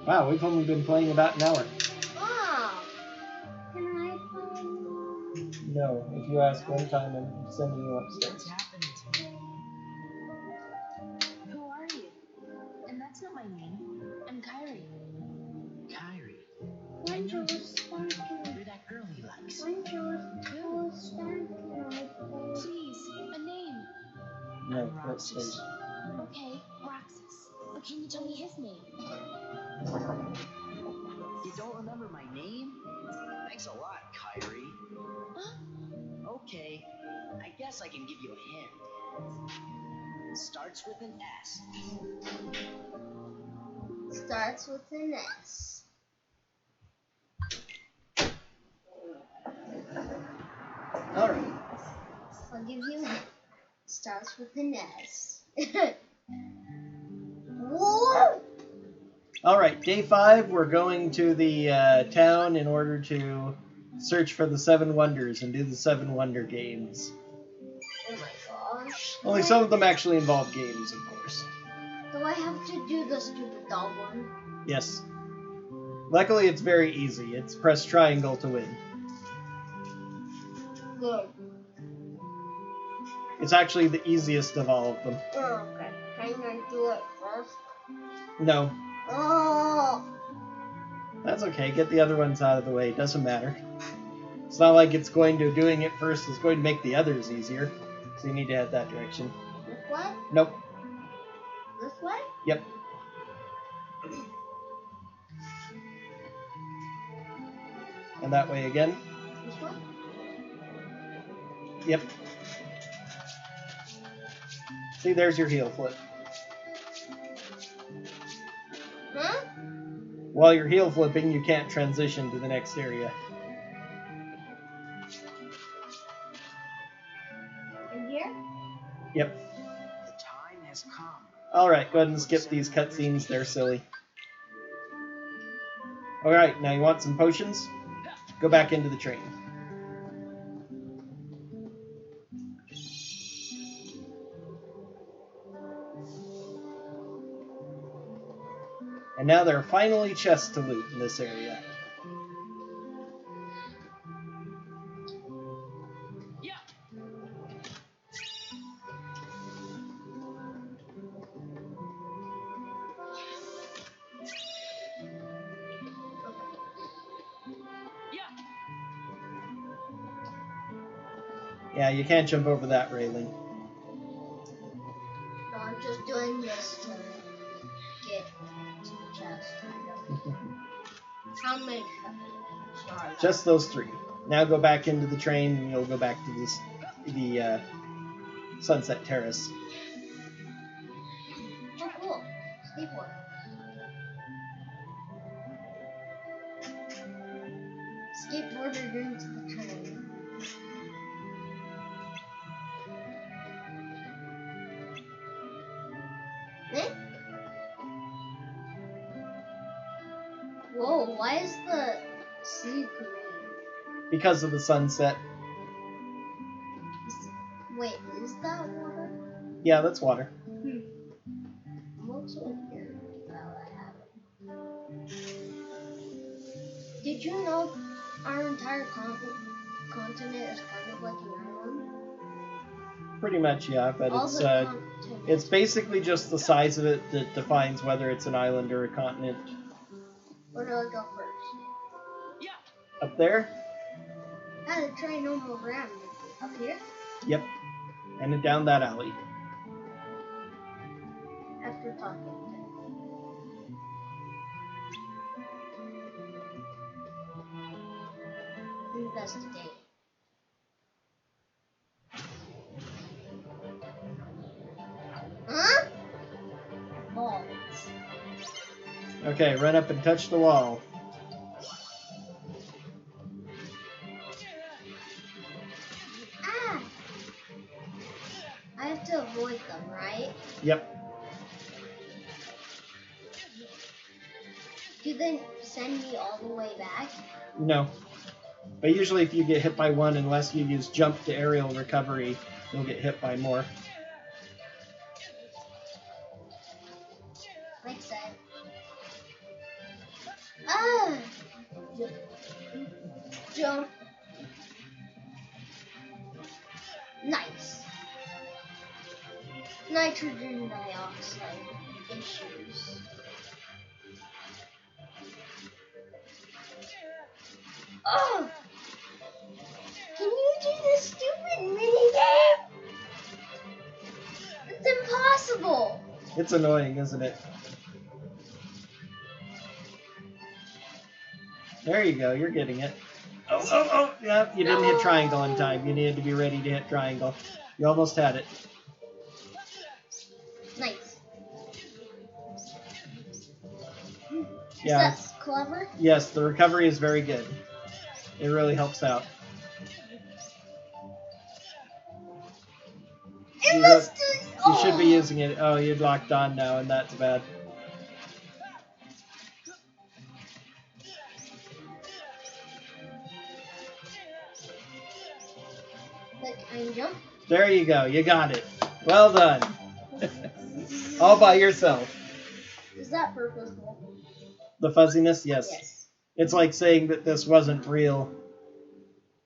Wow, we've only been playing about an hour. Ah! Can I find? No, if you ask one time, I'm sending you upstairs. What's happened? Who are you? And that's not my name. I'm Kyrie. Kyrie. When Joe's You're that girl he likes. When Joe's Please, a name. No, that's space. Okay, Roxas. But can you tell me his name? You don't remember my name? Thanks a lot, Kyrie. Huh? Okay, I guess I can give you a hint. Starts with an S. Starts with an S. Alright. I'll give you a hint. Starts with an S. Whoa! Alright, day 5, we're going to the town in order to search for the 7 wonders and do the 7 wonder games. Oh my gosh. Only some of them actually involve games, of course. Do I have to do the stupid doll one? Yes. Luckily, it's very easy. It's press triangle to win. Good. It's actually the easiest of all of them. Oh, okay. Can I do it first? No. Oh! That's okay. Get the other ones out of the way. It doesn't matter. It's not like it's going to doing it first is going to make the others easier. So you need to head that direction. This way? Nope. This way? Yep. And that way again. This one? Yep. See, there's your heel flip. Huh? While you're heel flipping, you can't transition to the next area. In here? Yep. The time has come. Alright, go ahead and skip these cutscenes. They're silly. Alright, now you want some potions? Go back into the train. And now there are finally chests to loot in this area. Yeah. Yeah, you can't jump over that railing. No, I'm just doing this to get to the chest. How many? Sorry. Just those 3. Now go back into the train and you'll go back to the Sunset Terrace. Oh, cool. Skateboard. Skateboarder into the train. Eh? Whoa, why is the sea green? Because of the sunset. Wait, is that water? Yeah, that's water. I'm also weird about that. Did you know our entire continent is kind of like an island? Pretty much, yeah, but All it's the continents. it's basically just the size of it that defines whether it's an island or a continent. Where do I go first? Up there? Ah, the train almost ran me. Up here? Yep. And then down that alley. After talking to him. Investigate. Huh? Balls. Okay, run up and touch the wall. Ah! I have to avoid them, right? Yep. Do they send me all the way back? No. But usually if you get hit by one, unless you use jump to aerial recovery, you'll get hit by more. Like that. Ah! Jump. Nice. Nitrogen dioxide issues. Oh! Can you do this stupid minigame? It's impossible! It's annoying, isn't it? There you go, you're getting it. Oh, yeah, you didn't hit triangle in time. You needed to be ready to hit triangle. You almost had it. Nice. Yeah. Is that clever? Yes, the recovery is very good. It really helps out. You should be using it. Oh, you're locked on now, and that's bad. Jump. There you go. You got it. Well done. All by yourself. Is that purposeful? The fuzziness? Yes. Yes. It's like saying that this wasn't real.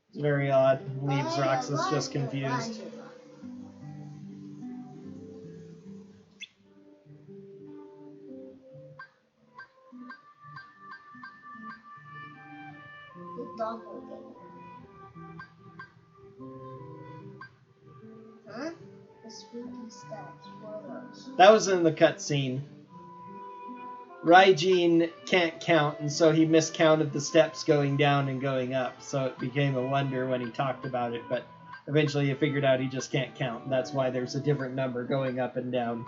It's very odd. Leaves Roxas just confused. The doppelganger. Huh? The spooky steps. What are those? That was in the cutscene. Raijin can't count, and so he miscounted the steps going down and going up, so it became a wonder when he talked about it, but eventually he figured out he just can't count, and that's why there's a different number going up and down.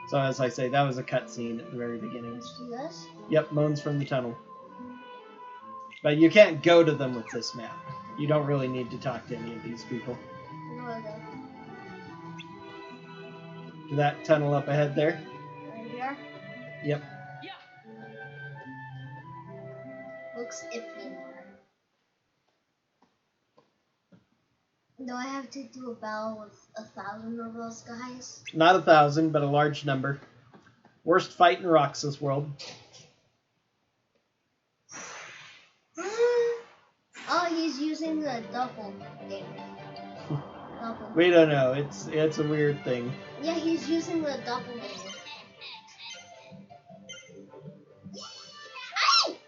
So as I say, that was a cutscene at the very beginning. Let's do this. Yep, moans from the tunnel. But you can't go to them with this map. You don't really need to talk to any of these people. Where do I go? To that tunnel up ahead there? Right here? Yep. Looks iffy in there. Do I have to do a battle with 1,000 of those guys? Not 1,000, but a large number. Worst fight in Roxas world. Oh, he's using the doppelganger. We don't know. It's a weird thing. Yeah, he's using the doppelganger. Hey!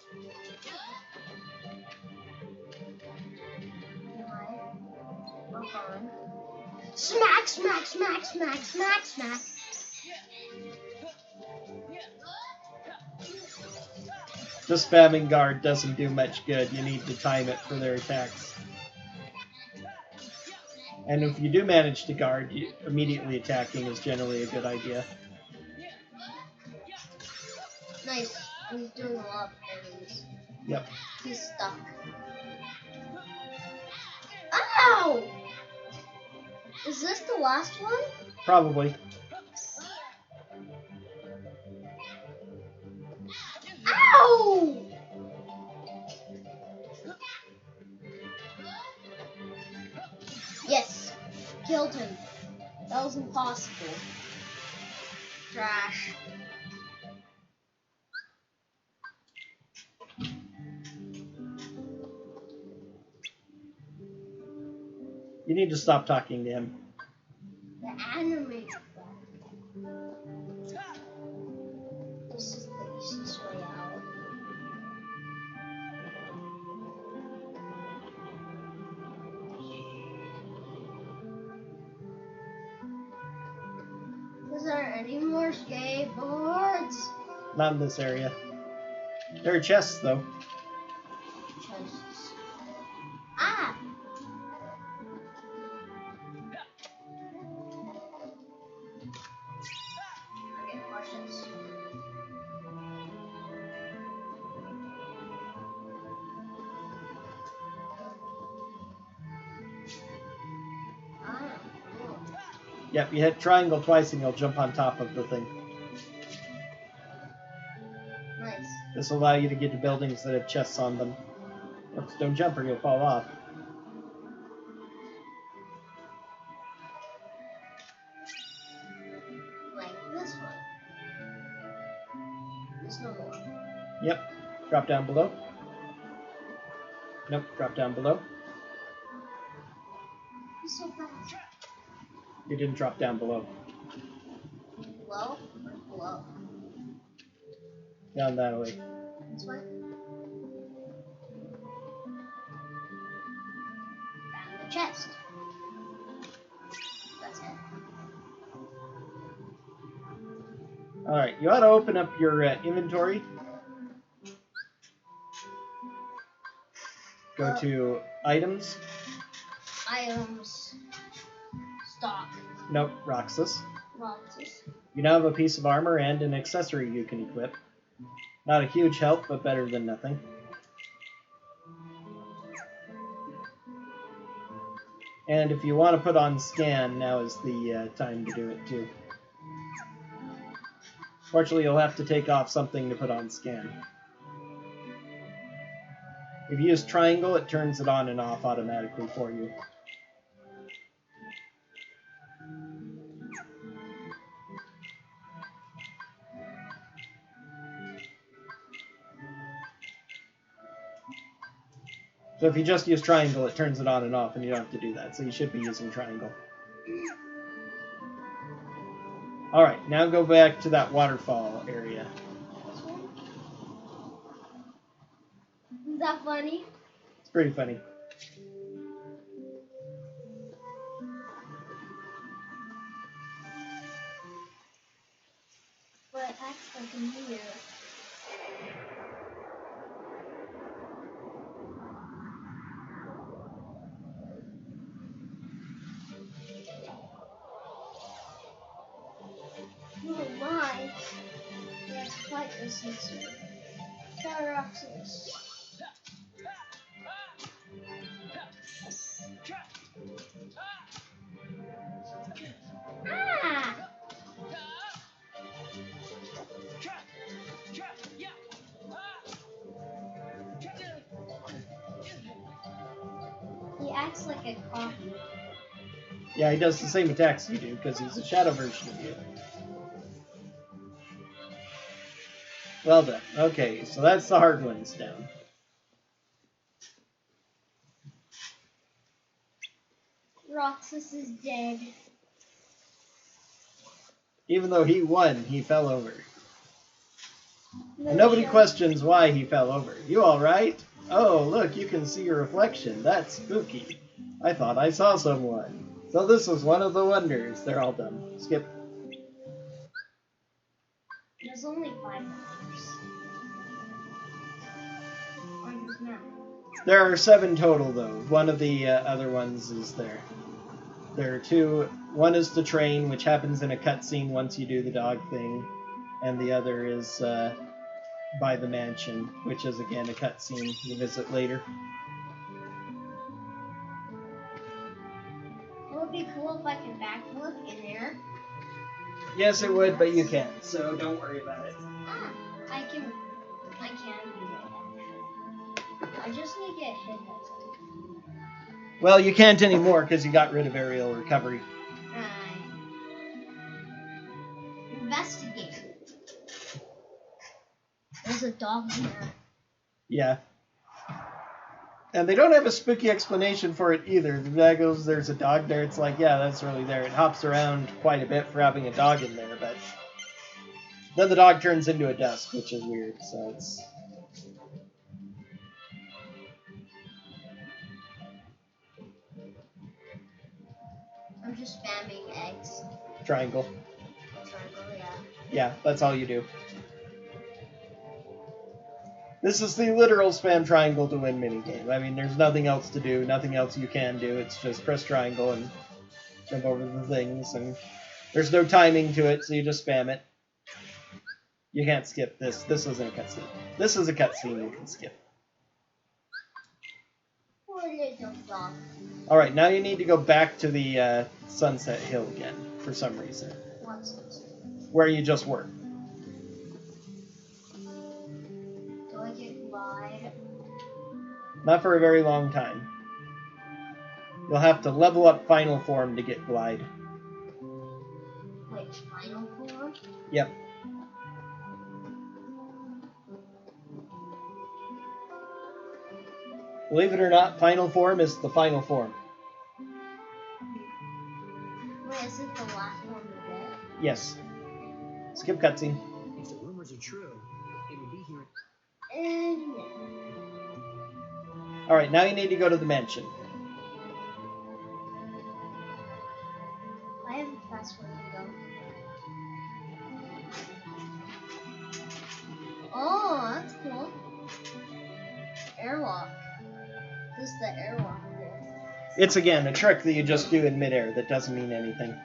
Smack, smack, smack, smack, smack, smack. Just spamming guard doesn't do much good. You need to time it for their attacks. And if you do manage to guard, immediately attacking is generally a good idea. Nice. He's doing a lot of enemies. Yep. He's stuck. Ow! Is this the last one? Probably. Ow! Yes. Killed him. That was impossible. Trash. You need to stop talking to him. The animated one. This is the easiest way out. Is there any more skateboards? Not in this area. There are chests, though. Chests. Ah! Okay, questions. Ah, cool. Yep, you hit triangle twice and you'll jump on top of the thing. Nice. This will allow you to get to buildings that have chests on them. Oops, don't jump or you'll fall off. Like this one. There's no more. Yep. Drop down below. Nope, drop down below. He's so fast. You didn't drop down below. Below? Below. Down that way. This way? Found the chest. That's it. Alright, you ought to open up your inventory. Go to items. Items. Stock. Nope, Roxas. Boxes. You now have a piece of armor and an accessory you can equip. Not a huge help, but better than nothing. And if you want to put on scan, now is the time to do it too. Fortunately, you'll have to take off something to put on scan. If you use triangle, it turns it on and off automatically for you. So if you just use triangle, it turns it on and off, and you don't have to do that. So you should be using triangle. Alright, now go back to that waterfall area. Is that funny? It's pretty funny. But it acts like a mirror. Oh my! Let's fight this monster. Paradoxes. Ah! He acts like a copy. Yeah, he does the same attacks you do, because he's a shadow version of you. Well done. Okay, so that's the hard ones down. Roxas is dead. Even though he won, he fell over. No And nobody shit. questions why he fell over. You alright? Oh, look, you can see your reflection. That's spooky. I thought I saw someone. So this was one of the wonders. They're all done. Skip. There's only 5 hours. On this map. There are 7 total, though. One of the other ones is there. There are 2. One is the train, which happens in a cutscene once you do the dog thing. And the other is by the mansion, which is, again, a cutscene you visit later. It would be cool if I could backflip in there. Yes, it would, but you can't, so don't worry about it. Ah, I can do it. I just need to get hit. That's all. Well, you can't anymore because you got rid of aerial recovery. Investigate. There's a dog there. Yeah. And they don't have a spooky explanation for it either. The guy goes, there's a dog there. It's like, yeah, that's really there. It hops around quite a bit for having a dog in there, but then the dog turns into a dusk, which is weird, so it's... I'm just spamming eggs. Triangle. Triangle, yeah. Yeah, that's all you do. This is the literal spam triangle to win minigame. I mean, there's nothing else to do, nothing else you can do. It's just press triangle and jump over the things, and there's no timing to it, so you just spam it. You can't skip this. This isn't a cutscene. This is a cutscene you can skip. Poor little dog. Alright, now you need to go back to the Sunset Hill again, for some reason. What's this? Where you just were. Do I get glide? Not for a very long time. You'll have to level up Final Form to get Glide. Which final form? Yep. Believe it or not, Final Form is the final form. Wait, is it the last one to get? Yes. Skip cutscene. If the rumors are true, it will be here. And Alright, now you need to go to the mansion. I have a password to go. Oh, that's cool. Airlock. This is the airlock thing. It's, again, a trick that you just do in midair that doesn't mean anything.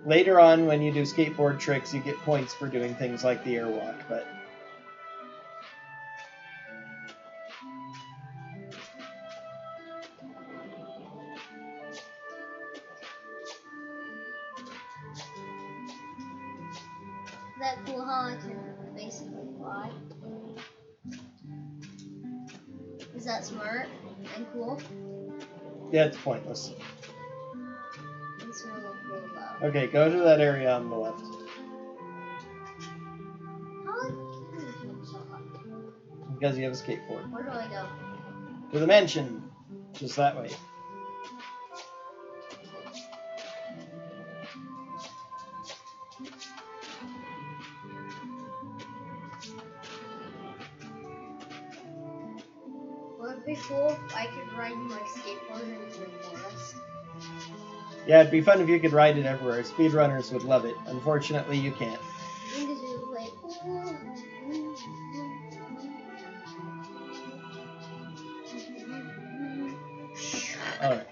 Later on, when you do skateboard tricks, you get points for doing things like the airwalk, but... that cool how I can basically fly? Is that smart and cool? Yeah, it's pointless. It's really cool though. Okay, go to that area on the left. How can you jump so high? Because you have a skateboard. Where do I go? To the mansion. Just that way. Would it be cool if I could ride my skateboard into the forest? Yeah, it'd be fun if you could ride it everywhere. Speedrunners would love it. Unfortunately, you can't. Because it was like, Alright.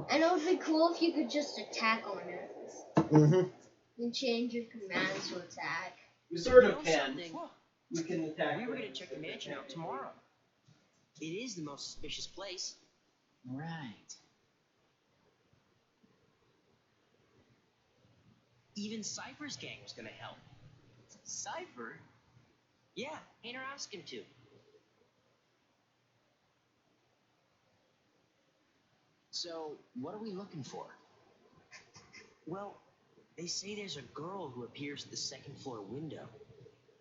and it would be cool if you could just attack on it. Mm-hmm. And change your commands to attack. You sort You of know can. something? You can attack. We were gonna check the mansion out tomorrow. It is the most suspicious place. Right. Even Cypher's gang was gonna help. Cypher? Yeah, Painter asked him to. So, what are we looking for? Well, they say there's a girl who appears at the second floor window,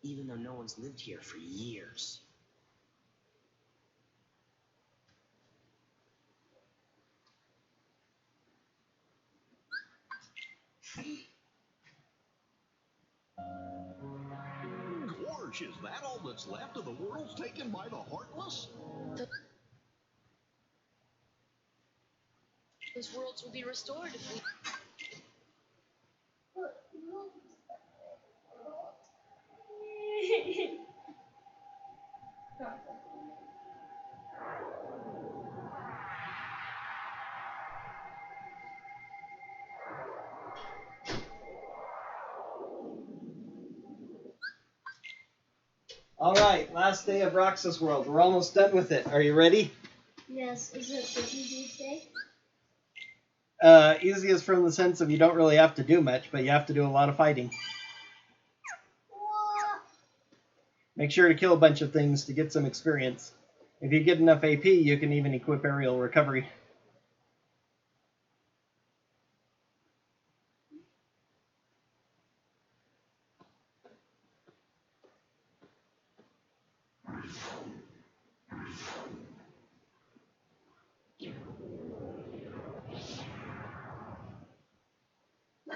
even though no one's lived here for years. Gorge, is that all that's left of the worlds taken by the Heartless? Those worlds will be restored if we. Alright, last day of Roxas World. We're almost done with it. Are you ready? Yes, is it the easiest day? Easiest from the sense of you don't really have to do much, but you have to do a lot of fighting. What? Make sure to kill a bunch of things to get some experience. If you get enough AP, you can even equip aerial recovery.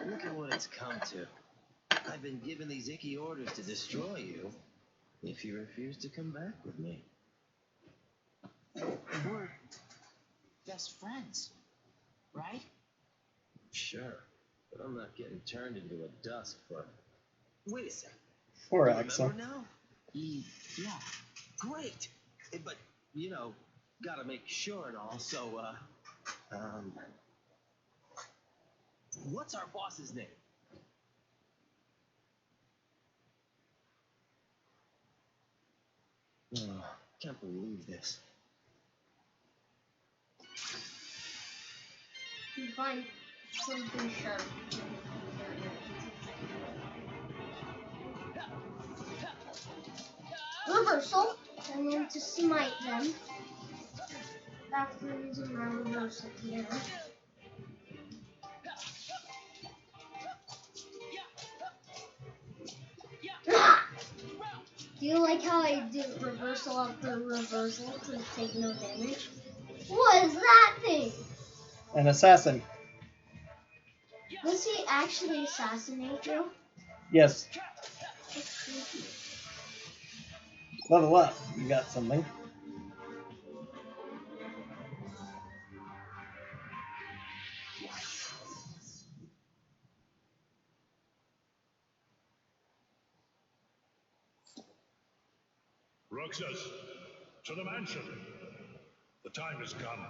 Look at what it's come to. I've been given these icky orders to destroy you if you refuse to come back with me. We're best friends, right? Sure, but I'm not getting turned into a dusk for... Wait a sec. Poor You Axel. remember now? Yeah. Great. But, you know, gotta make sure and all, so, what's our boss's name? Oh, can't believe this. You find something sharp. Reversal. I'm going to smite them. After using my reversal piano. Do you like how I did reversal after reversal to take no damage? What is that thing? An assassin. Does he actually assassinate you? Yes. Level up. You got something. Roxas, to the mansion. The time has come.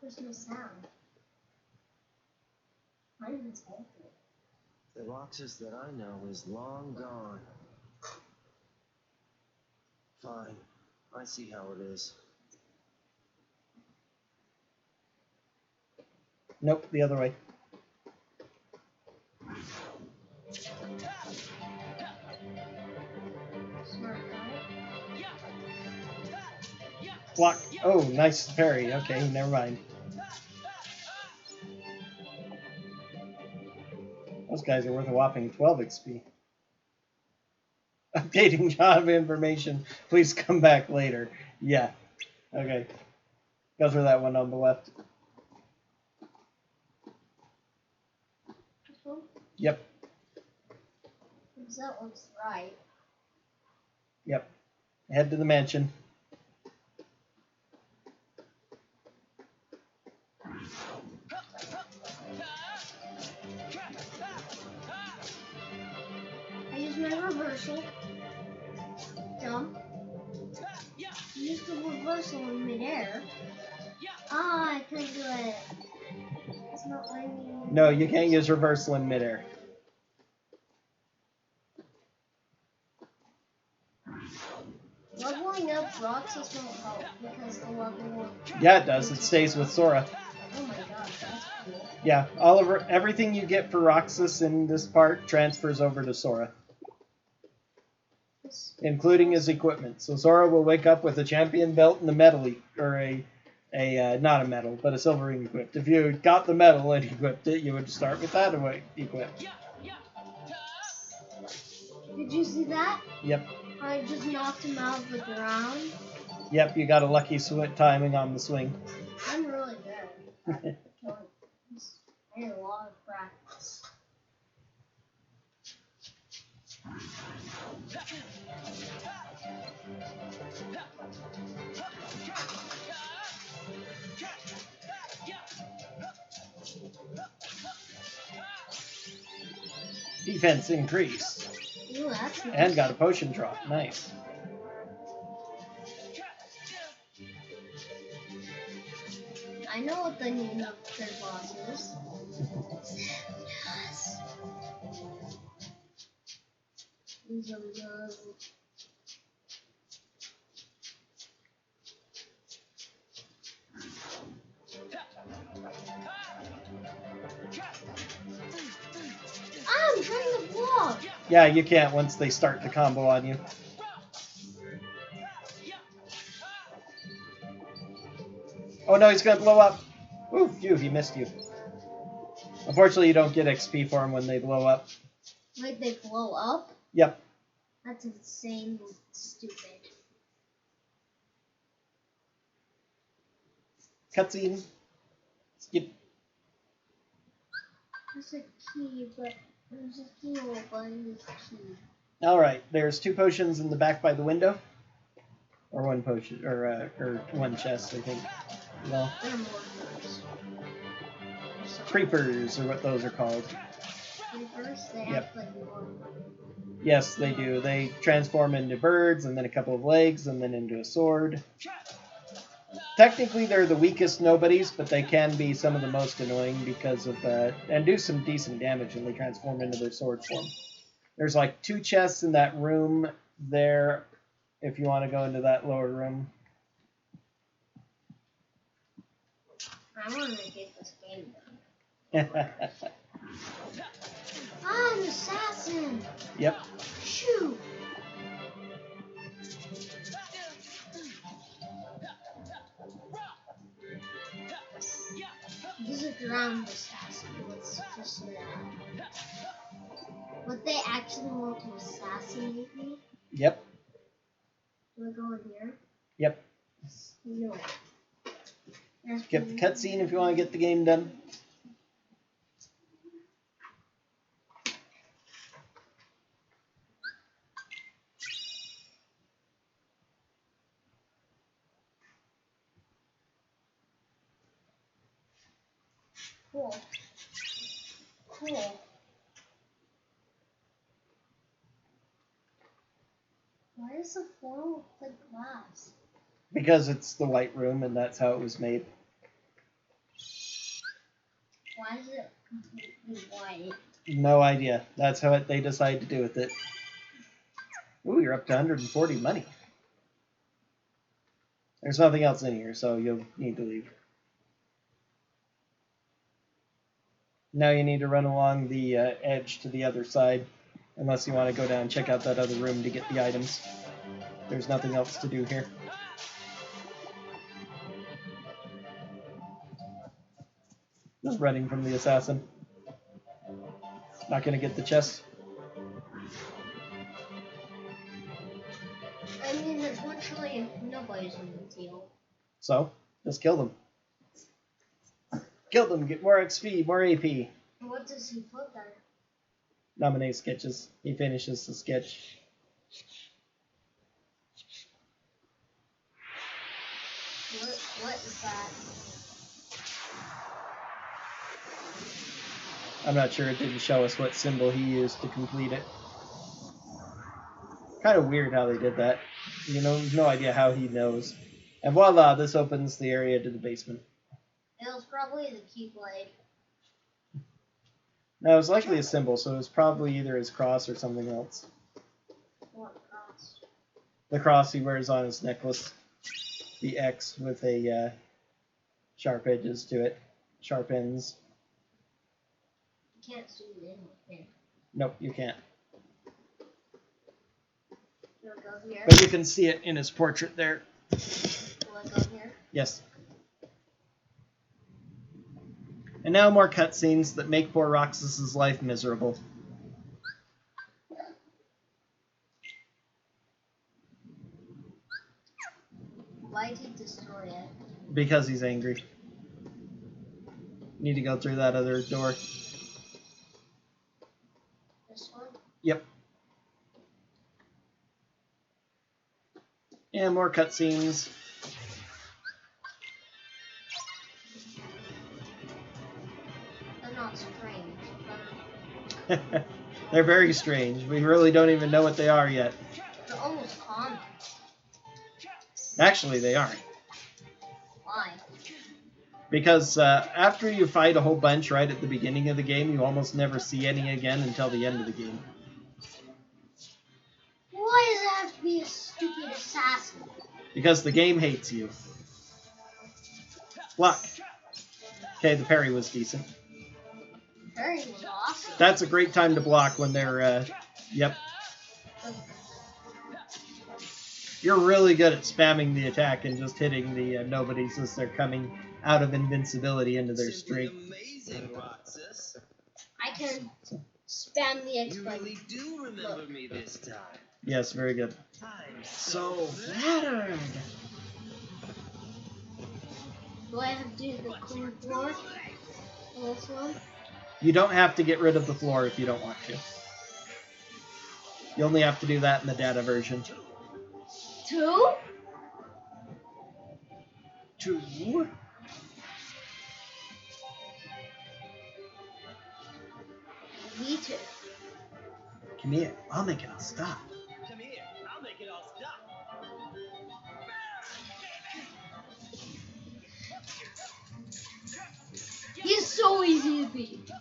There's no sound. I'm even talking. The Roxas that I know is long gone. Fine. I see how it is. Nope, the other way. Block. Oh, nice parry. Okay, never mind. Those guys are worth a whopping 12 XP. Updating job information. Please come back later. Yeah. Okay. Go through that one on the left. Yep. Because that one's right. Yep. Head to the mansion. I use my reversal. Jump. Use the reversal in midair. Ah, I couldn't do it. It's not letting me. No, you can't use reversal in midair. Leveling up Roxas won't help because the level. Yeah, it does. It stays with Sora. Oh my gosh, that's cool. Yeah, everything you get for Roxas in this part transfers over to Sora, including his equipment. So Sora will wake up with a champion belt and a medal, or not a medal, but a silver ring equipped. If you got the medal and equipped it, you would start with that equipped. Did you see that? Yep. I just knocked him out of the ground. Yep, you got a lucky timing on the swing. I'm really good. I need a lot of practice. Defense increased. Ooh, that's nice. And got a potion drop. Nice. I know what the name of their boss is. Yes. I'm trying to block. Yeah, you can't once they start the combo on you. Oh no, he's gonna blow up. Ooh, phew, he missed you. Unfortunately, you don't get XP for him when they blow up. Like they blow up? Yep. That's insane, stupid. Cutscene. Skip. There's a key, but there's a keyhole, but it's a key. Alright, there's 2 potions in the back by the window. Or 1 potion, or 1 chest, I think. No. There are more doors. Creepers are what those are called. Creepers? They Yep. act like more. Yes, they do. They transform into birds, and then a couple of legs, and then into a sword. Technically, they're the weakest nobodies, but they can be some of the most annoying because of and do some decent damage when they transform into their sword form. There's like 2 chests in that room there, if you want to go into that lower room. I want to get this game done. I'm an assassin! Yep. Shoot! He's a ground assassin. Let's just say that. But they actually want to assassinate me? Yep. Do I go in here? Yep. No. Skip the cutscene if you want to get the game done. Cool. Cool. Why is the floor look like glass? Because it's the White Room, and that's how it was made. Why is it completely white? No idea. That's how they decide to do with it. Ooh, you're up to 140 money. There's nothing else in here, so you'll need to leave. Now you need to run along the edge to the other side, unless you want to go down and check out that other room to get the items. There's nothing else to do here. Just running from the assassin. Not gonna get the chest. I mean, unfortunately, nobody's in the field. So, just kill them. Kill them, get more XP, more AP. What does he put there? Nominate sketches. He finishes the sketch. What is that? I'm not sure, it didn't show us what symbol he used to complete it. Kind of weird how they did that. You know, no idea how he knows. And voila, this opens the area to the basement. It was probably the Keyblade. Now, it was likely a symbol, so it was probably either his cross or something else. What cross? The cross he wears on his necklace. The X with a sharp edges to it. Sharp ends. You can't zoom in with it. Nope, you can't. Will I go here? But you can see it in his portrait there. Will I go here? Yes. And now more cutscenes that make poor Roxas's life miserable. Why did he destroy it? Because he's angry. Need to go through that other door. This one? Yep. And more cutscenes. They're not strange. They're very strange. We really don't even know what they are yet. They're almost common. Actually, they aren't. Why? Because after you fight a whole bunch right at the beginning of the game, you almost never see any again until the end of the game. Why does it have to be a stupid assassin? Because the game hates you. Block. Okay, the parry was decent. Very was awesome. That's a great time to block when they're, yep. You're really good at spamming the attack and just hitting the nobodies as they're coming out of invincibility into their strength. Amazing, Roxas. I can spam the X You button. really do remember me this time. Yes, very good. I'm So flattered. Do I have to do the clean floor? On this one? You don't have to get rid of the floor if you don't want to. You only have to do that in the data version. 2? 2? V2. Come here. I'll make it all stop. Come here. I'll make it all stop. He's so easy to beat.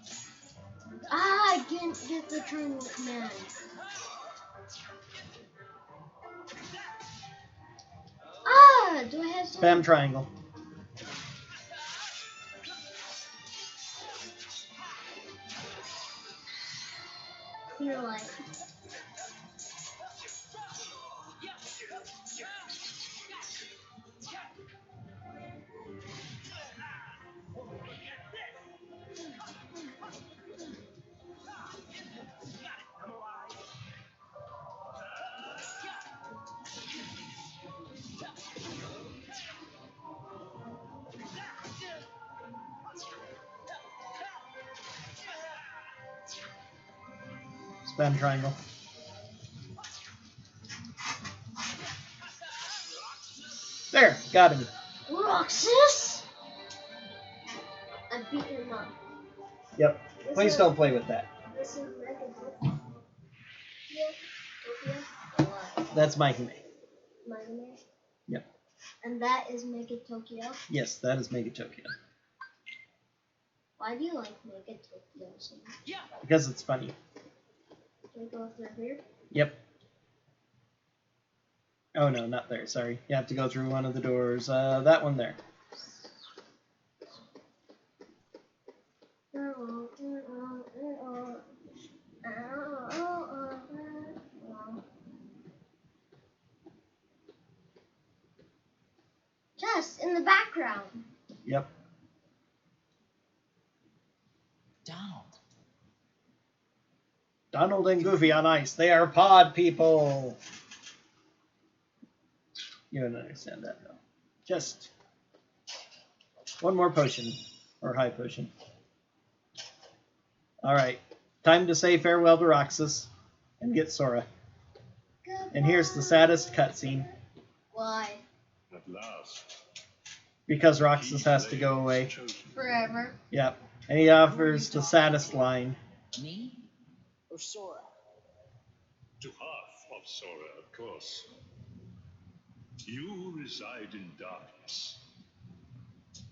Ah, I can't get the triangle command. Ah, do I have some? Spam triangle. Clear life. Spam triangle. There, got him. Roxas? I beat him up. Yep. Please don't play with that. This is Mega Tokyo. That's Mikey. Yep. And that is Mega Tokyo. Yes, that is Mega Tokyo. Why do you like Mega Tokyo so much? Because it's funny. Can we go through here? Yep. Oh no, not there. Sorry. You have to go through one of the doors. That one there. Just in the background. Yep. Donald. Donald and Goofy on ice. They are pod people. You don't understand that, though. Just one more potion. Or high potion. Alright. Time to say farewell to Roxas and get Sora. Goodbye. And here's the saddest cutscene. Why? At last. Because Roxas has to go away. Forever. Yep. And he offers the saddest line. Me? Or Sora? To half of Sora, of course. You reside in darkness.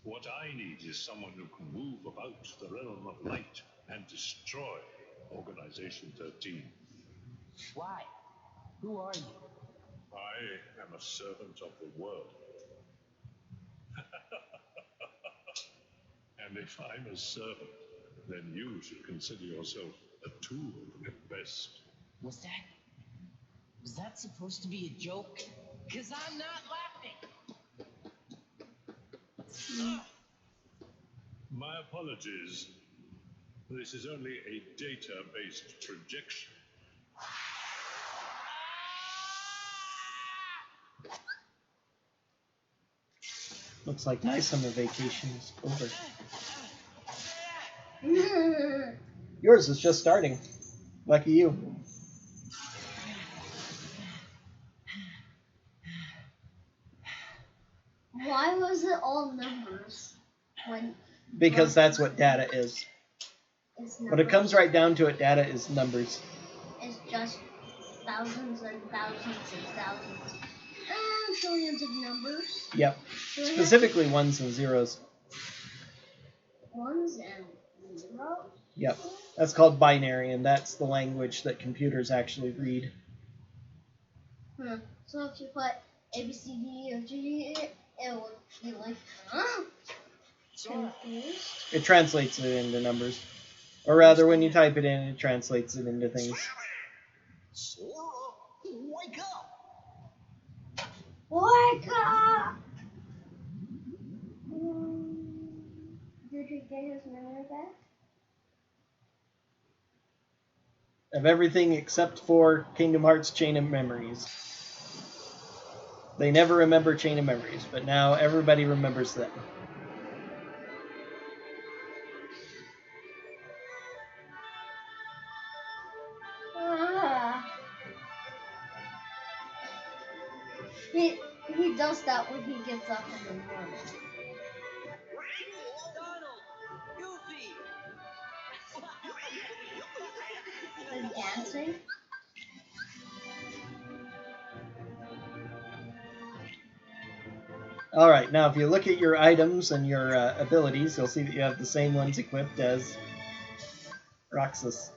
What I need is someone who can move about the realm of light and destroy Organization 13. Why? Who are you? I am a servant of the world. And if I'm a servant, then you should consider yourself a tool at best. Was that supposed to be a joke? 'Cause I'm not laughing. My apologies. This is only a data-based projection. Looks like my summer vacation is over. Yours is just starting. Lucky you. Why was it all numbers? Because that's what data is. It's When it comes right down to it, data is numbers. It's just thousands and thousands and thousands and trillions of numbers. Yep. Specifically ones and zeros. Ones and zeros? Yep. That's called binary, and that's the language that computers actually read. So if you put A, B, C, D, F, G, it will be like, huh? Confused? It translates it into numbers. Or rather, when you type it in, it translates it into things. Sora, wake up! Wake up! Did he get his memory back? Of everything except for Kingdom Hearts Chain of Memories. They never remember Chain of Memories, but now everybody remembers them. He does that when he gets up in the morning. Donald! Goofy! And dancing. Alright, now if you look at your items and your abilities, you'll see that you have the same ones equipped as Roxas.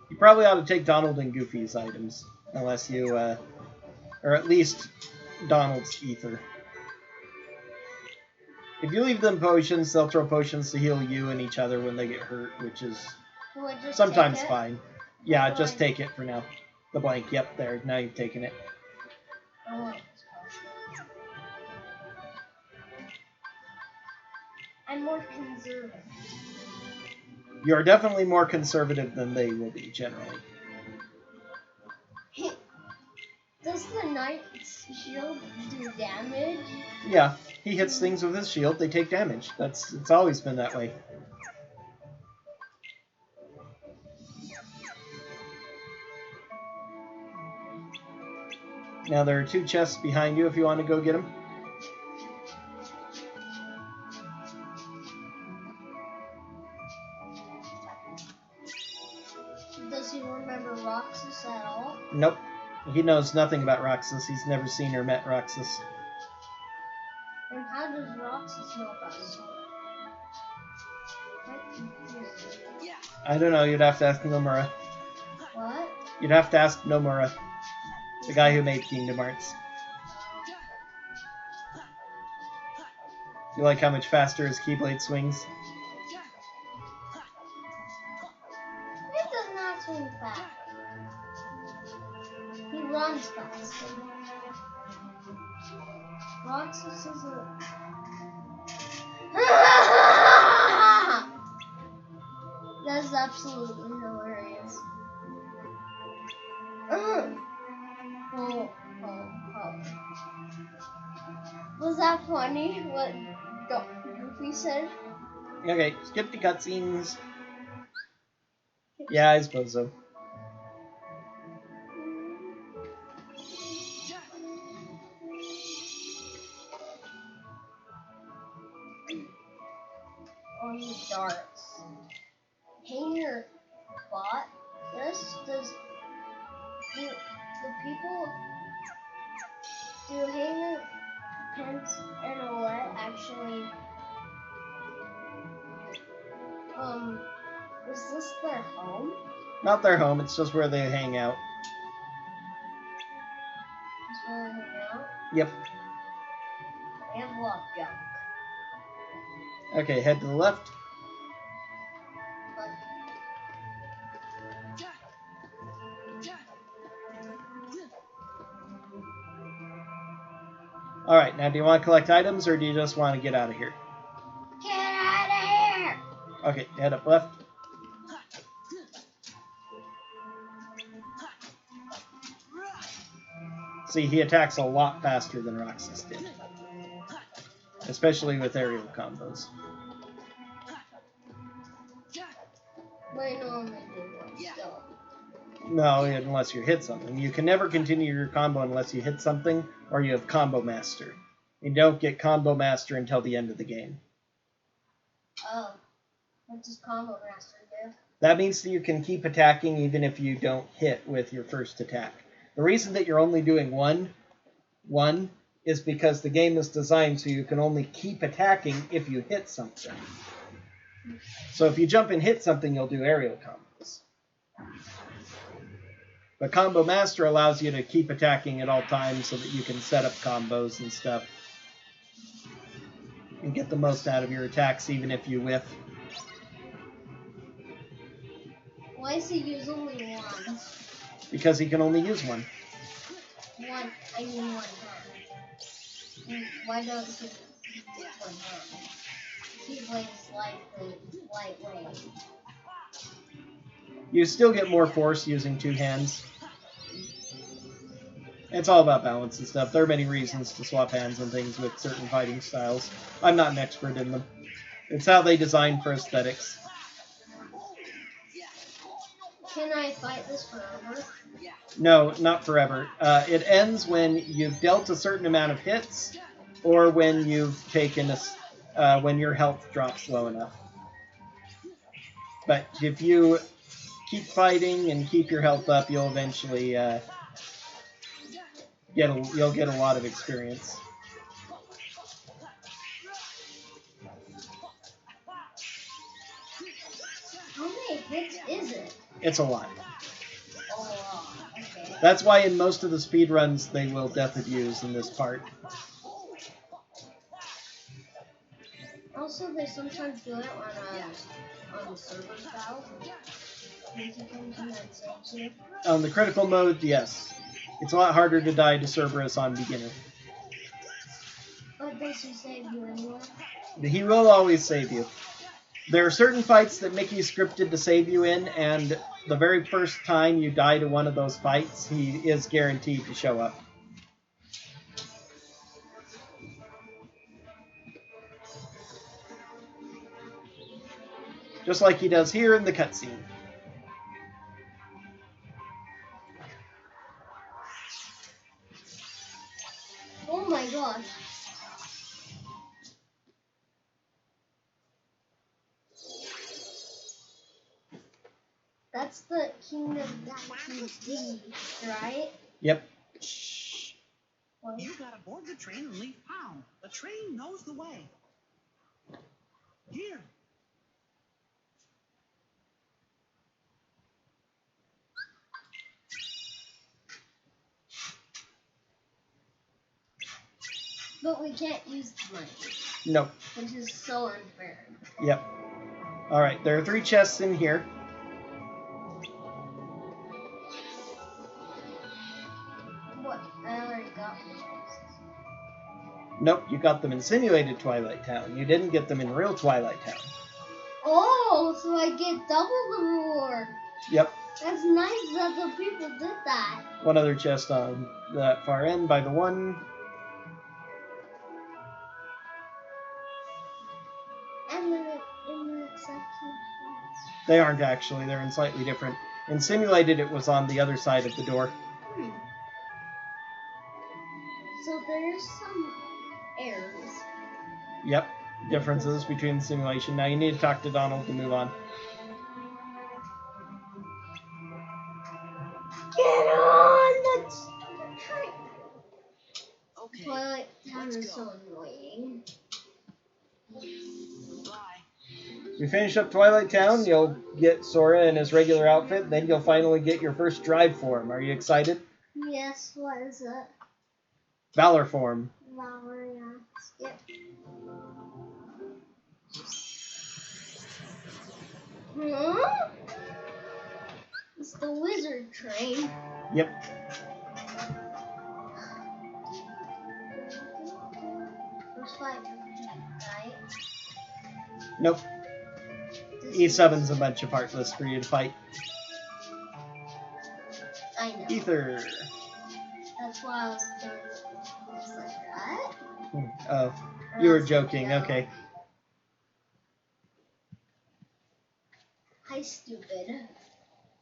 You probably ought to take Donald and Goofy's items, unless you, or at least Donald's ether. If you leave them potions, they'll throw potions to heal you and each other when they get hurt, which is sometimes fine. Yeah, just take it for now. The blank, yep, there, now you've taken it. Oh. I'm more conservative. You're definitely more conservative than they will be, generally. Does the knight's shield do damage? Yeah, he hits things with his shield, they take damage. It's always been that way. Now there are 2 chests behind you if you want to go get them. Does he remember Roxas at all? Nope. He knows nothing about Roxas. He's never seen or met Roxas. And how does Roxas know about Sora? I don't know. You'd have to ask Nomura. What? You'd have to ask Nomura. The guy who made Kingdom Hearts. You like how much faster his Keyblade swings? It does not swing fast. He runs faster. Roxas isn't. That's absolutely hilarious. Oh. Was that funny? What Goofy said? Okay, skip the cutscenes. Yeah, I suppose so. On the darts. Hanger bought this? Do Hanger, Pence, and Olette actually, is this their home? Not their home, it's just where they hang out. That's where they hang out? Yep. They have a lot of junk. Okay, head to the left. Alright, now do you want to collect items or do you just want to get out of here? Get out of here! Okay, head up left. See, he attacks a lot faster than Roxas did. Especially with aerial combos. Wait, no, they do one still. No, unless you hit something. You can never continue your combo unless you hit something or you have Combo Master. You don't get Combo Master until the end of the game. Oh. What does Combo Master do? That means that you can keep attacking even if you don't hit with your first attack. The reason that you're only doing one is because the game is designed so you can only keep attacking if you hit something. So if you jump and hit something, you'll do aerial combos. But Combo Master allows you to keep attacking at all times so that you can set up combos and stuff. And get the most out of your attacks even if you whiff. Why does he use only one? Because he can only use one. One hand. Why don't he use one hand? Keyblade is lightweight. You still get more force using two hands. It's all about balance and stuff. There are many reasons to swap hands and things with certain fighting styles. I'm not an expert in them. It's how they design for aesthetics. Can I fight this forever? No, not forever. It ends when you've dealt a certain amount of hits, or when you've taken when your health drops low enough. But if you keep fighting and keep your health up, you'll eventually you'll get a lot of experience. How many hits is it? It's a lot. Oh, okay. That's why in most of the speedruns they will death abuse in this part. Also, they sometimes do it on the server style. On the critical mode, yes. It's a lot harder to die to Cerberus on beginner. But does he save you anyway? He will always save you. There are certain fights that Mickey scripted to save you in, and the very first time you die to one of those fights, he is guaranteed to show up. Just like he does here in the cutscene. Oh my gosh. That's the Kingdom TV, right? Yep. What? You gotta board the train and leave town. The train knows the way. Here. But we can't use the money. Nope. Which is so unfair. Yep. Alright, there are 3 chests in here. What? I already got them. Nope, you got them in Simulated Twilight Town. You didn't get them in real Twilight Town. Oh, so I get double the reward. Yep. That's nice that the people did that. One other chest on that far end by the one. And then in the exception. They aren't actually. They're in slightly different. In Simulated, it was on the other side of the door. So there's some errors. Yep. Differences between the simulation. Now you need to talk to Donald to move on. Get on the train. Okay. Twilight Town let's is go. so annoying. Bye. We finish up Twilight Town. You'll get Sora in his regular outfit. Then you'll finally get your first drive form. Are you excited? Yes, what is it? Valor form. Valeria. Skip. Huh? It's the wizard train. Yep. First fight, right? Nope. He summons a bunch of Heartless for you to fight. I know. Ether. That's why I was doing just like that. Oh, you were joking. Okay. Hi, stupid.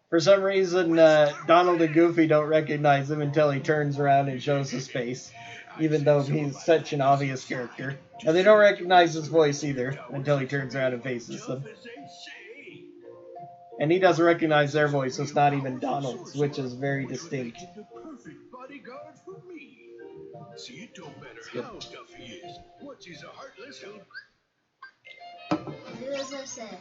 For some reason, Donald and Goofy don't recognize him until he turns around and shows his face, even though he's such an obvious character. And they don't recognize his voice either until he turns around and faces them. And he doesn't recognize their voice, so it's not even Donald's, which is very distinct. The perfect bodyguard for me. See, it don't matter how tough he is. Once he's a Heartless, he'll Do as I said.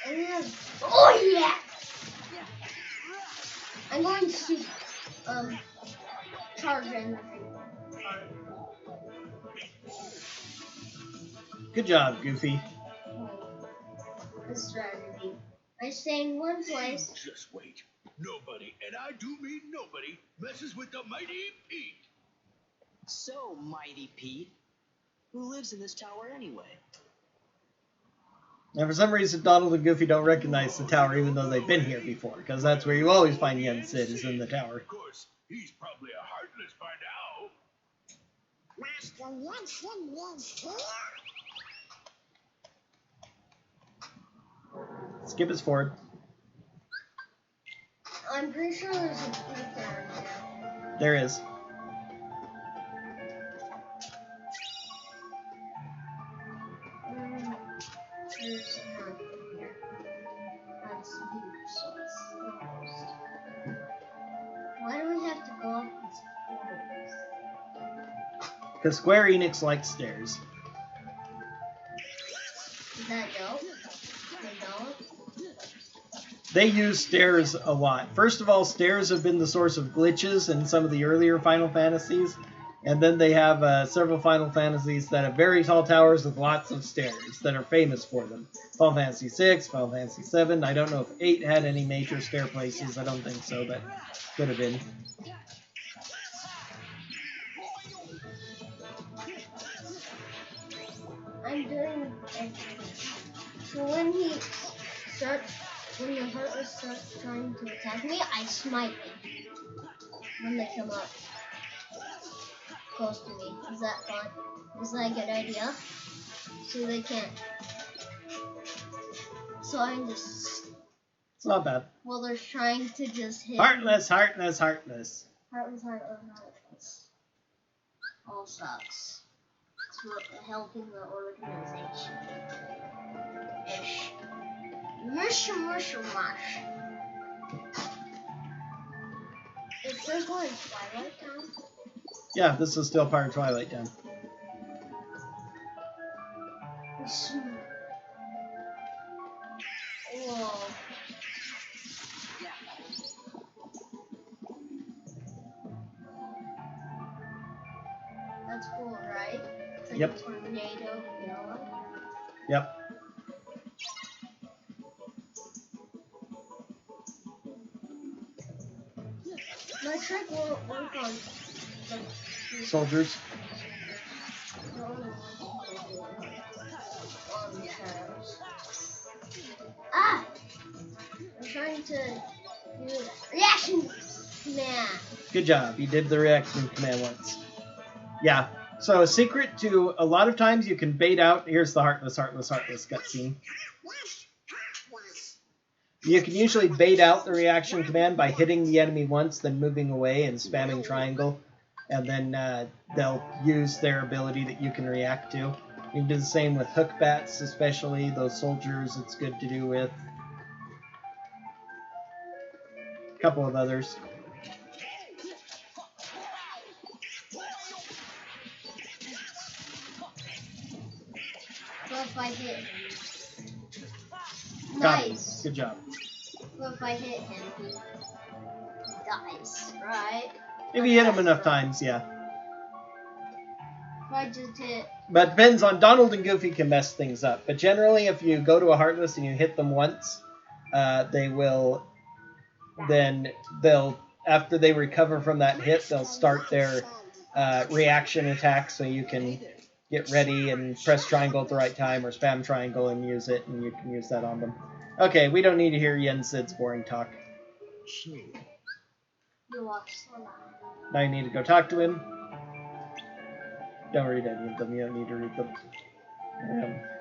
And then, oh yeah! I'm going to charge everything. Good job, Goofy. The strategy. I stay in one place. just wait. Nobody, and I do mean nobody, messes with the mighty Pete. So, Mighty Pete, who lives in this tower anyway? And for some reason, Donald and Goofy don't recognize the tower, even though they've been here before, because that's where you always find Yen Sid, is in the tower. Of course, he's probably a Heartless by now. Master Jensen is here. Skip is forward. I'm pretty sure there's a Pete there now. There is. There's none here. That's useless. Almost. Why do we have to go up these corridors? Because Square Enix likes stairs. Is that dope? They don't? They use stairs a lot. First of all, stairs have been the source of glitches in some of the earlier Final Fantasies. And then they have several Final Fantasies that have very tall towers with lots of stairs that are famous for them. Final Fantasy VI, Final Fantasy VII. I don't know if 8 had any major stair places. I don't think so, but could have been. I'm doing everything. So when the Heartless starts trying to attack me, I smite them. When they come up close to me. Is that fun? Is that a good idea? So they can't. So I'm just... It's not bad. Well, they're trying to just hit... Heartless, Heartless, Heartless. Heartless. All sucks. It's not helping the organization. Ish. Mush. Is this one Twilight Town? Yeah, this is still part of Twilight Town. Whoa. That's cool, right? It's like Yep. a tornado yellow. Yep. My trick won't work on Soldiers. Ah! I'm trying to do reaction command. Good job. You did the reaction command once. Yeah. So a secret to a lot of times you can bait out. Here's the heartless cutscene. You can usually bait out the reaction command by hitting the enemy once, then moving away and spamming triangle, and then they'll use their ability that you can react to. You can do the same with hook bats, especially those soldiers. It's good to do with a couple of others. What if I hit him? Got it. Nice. Good job. What if I hit him? He dies, right? If you hit him enough times, yeah. If I just hit. But depends on Donald and Goofy can mess things up. But generally, if you go to a Heartless and you hit them once, they will. Then they'll, after they recover from that hit, they'll start their reaction attack. So you can get ready and press triangle at the right time, or spam triangle and use it, and you can use that on them. Okay, we don't need to hear Yen Sid's boring talk. You watch Sora. Now you need to go talk to him. Don't read any of them. You don't need to read them.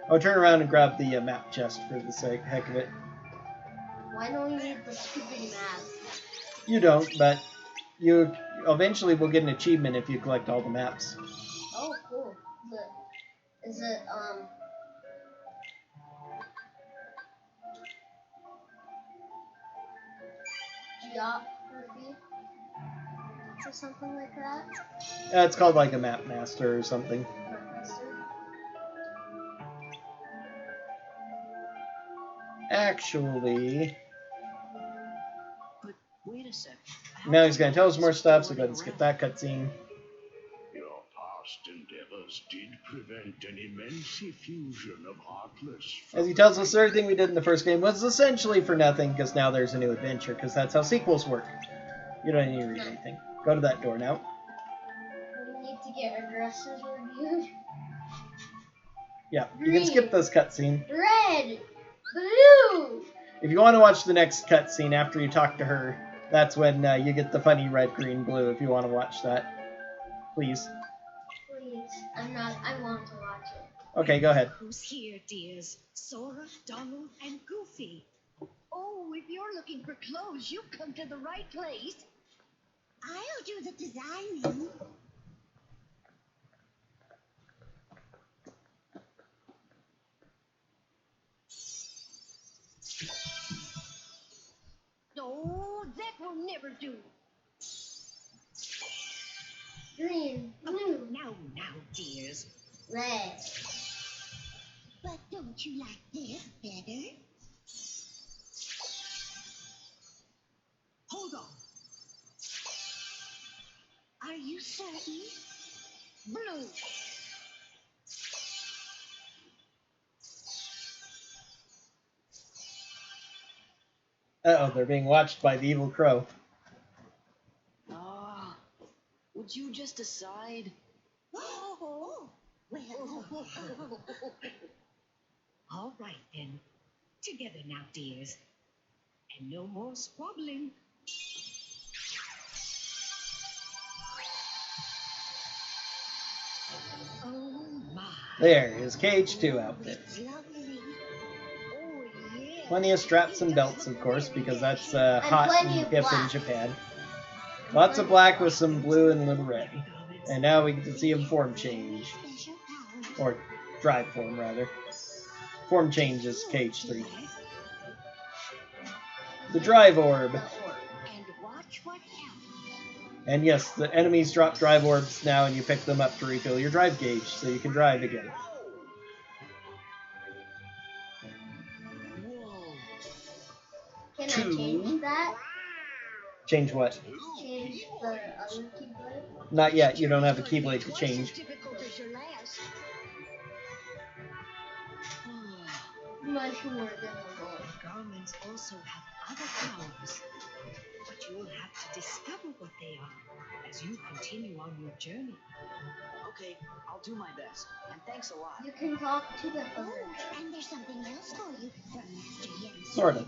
I'll turn around and grab the map chest for the heck of it. Why don't you need the stupid map? You don't, but you eventually will get an achievement if you collect all the maps. Oh, cool. Is it geography? Or something like that? It's called like a map master or something. Actually, But wait a sec. now he's going to tell us more stuff, so go ahead and skip that cutscene. Your past endeavors did prevent an immense effusion of Heartless. As he tells us, everything we did in the first game was essentially for nothing, because now there's a new adventure, because that's how sequels work. You don't need to read anything. Go to that door now. We need to get addresses reviewed. Yeah, you can skip this cutscene. Red! Blue! If you want to watch the next cutscene after you talk to her, that's when you get the funny red, green, blue, if you want to watch that. Please. Please. I want to watch it. Okay, go ahead. Who's here, dears? Sora, Donald, and Goofy. Oh, if you're looking for clothes, you've come to the right place. I'll do the designing. No, that will never do. Green, blue, Now, dears. red. But don't you like this better? Hold on. Are you certain? Blue. Uh-oh, they're being watched by the evil crow. Ah, would you just decide? Oh, well. All right, then. Together now, dears. And no more squabbling. Oh, my. There is KH2 outfit. Lovely. Oh, yeah. Plenty of straps and belts, of course, because that's hot plenty and of hip in black. Japan. Lots of black with some blue and a little red. And now we get to see him form change. Special power. Or drive form, rather. Form change is KH3. The drive orb. And watch what happens. And yes, the enemies drop drive orbs now, and you pick them up to refill your drive gauge, so you can drive again. Whoa. Can I Two. change that? Change what? Change the other keyboard? Not yet, you don't have a keyblade to change. much more difficult. Garments also have other powers, but you'll have to discover what they are as you continue on your journey. Okay, I'll do my best. And thanks a lot. You can talk to the bird. Oh, and there's something else for you from Master Yen. Sort of.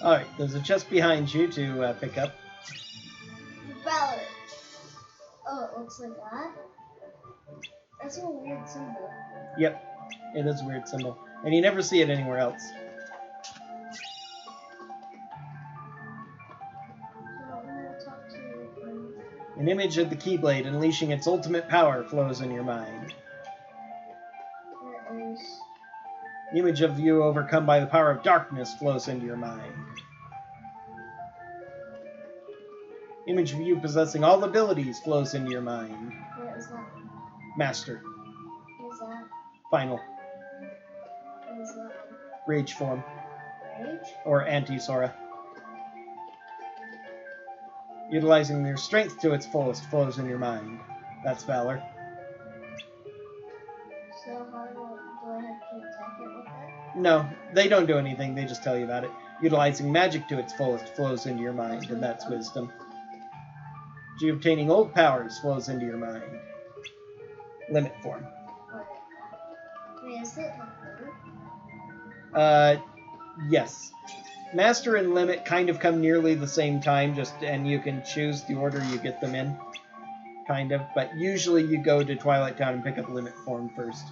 Alright, there's a chest behind you to pick up. Valor. Oh, it looks like that? That's a weird symbol. Yep, it is a weird symbol. And you never see it anywhere else. So I'm gonna talk to your friend. An image of the Keyblade unleashing its ultimate power flows in your mind. There is. The image of you overcome by the power of darkness flows into your mind. Image of you possessing all abilities flows into your mind. What is that? Master. What is that? Final. What is that? Rage form. Rage? Or anti-Sora. Utilizing your strength to its fullest flows in your mind. That's Valor. So how do I have to attack it with that? No, they don't do anything, they just tell you about it. Utilizing magic to its fullest flows into your mind, and that's Wisdom. Obtaining old powers flows into your mind. Limit form. Wait, is it a bird? Yes. Master and Limit kind of come nearly the same time, and you can choose the order you get them in. Kind of, but usually you go to Twilight Town and pick up Limit form first.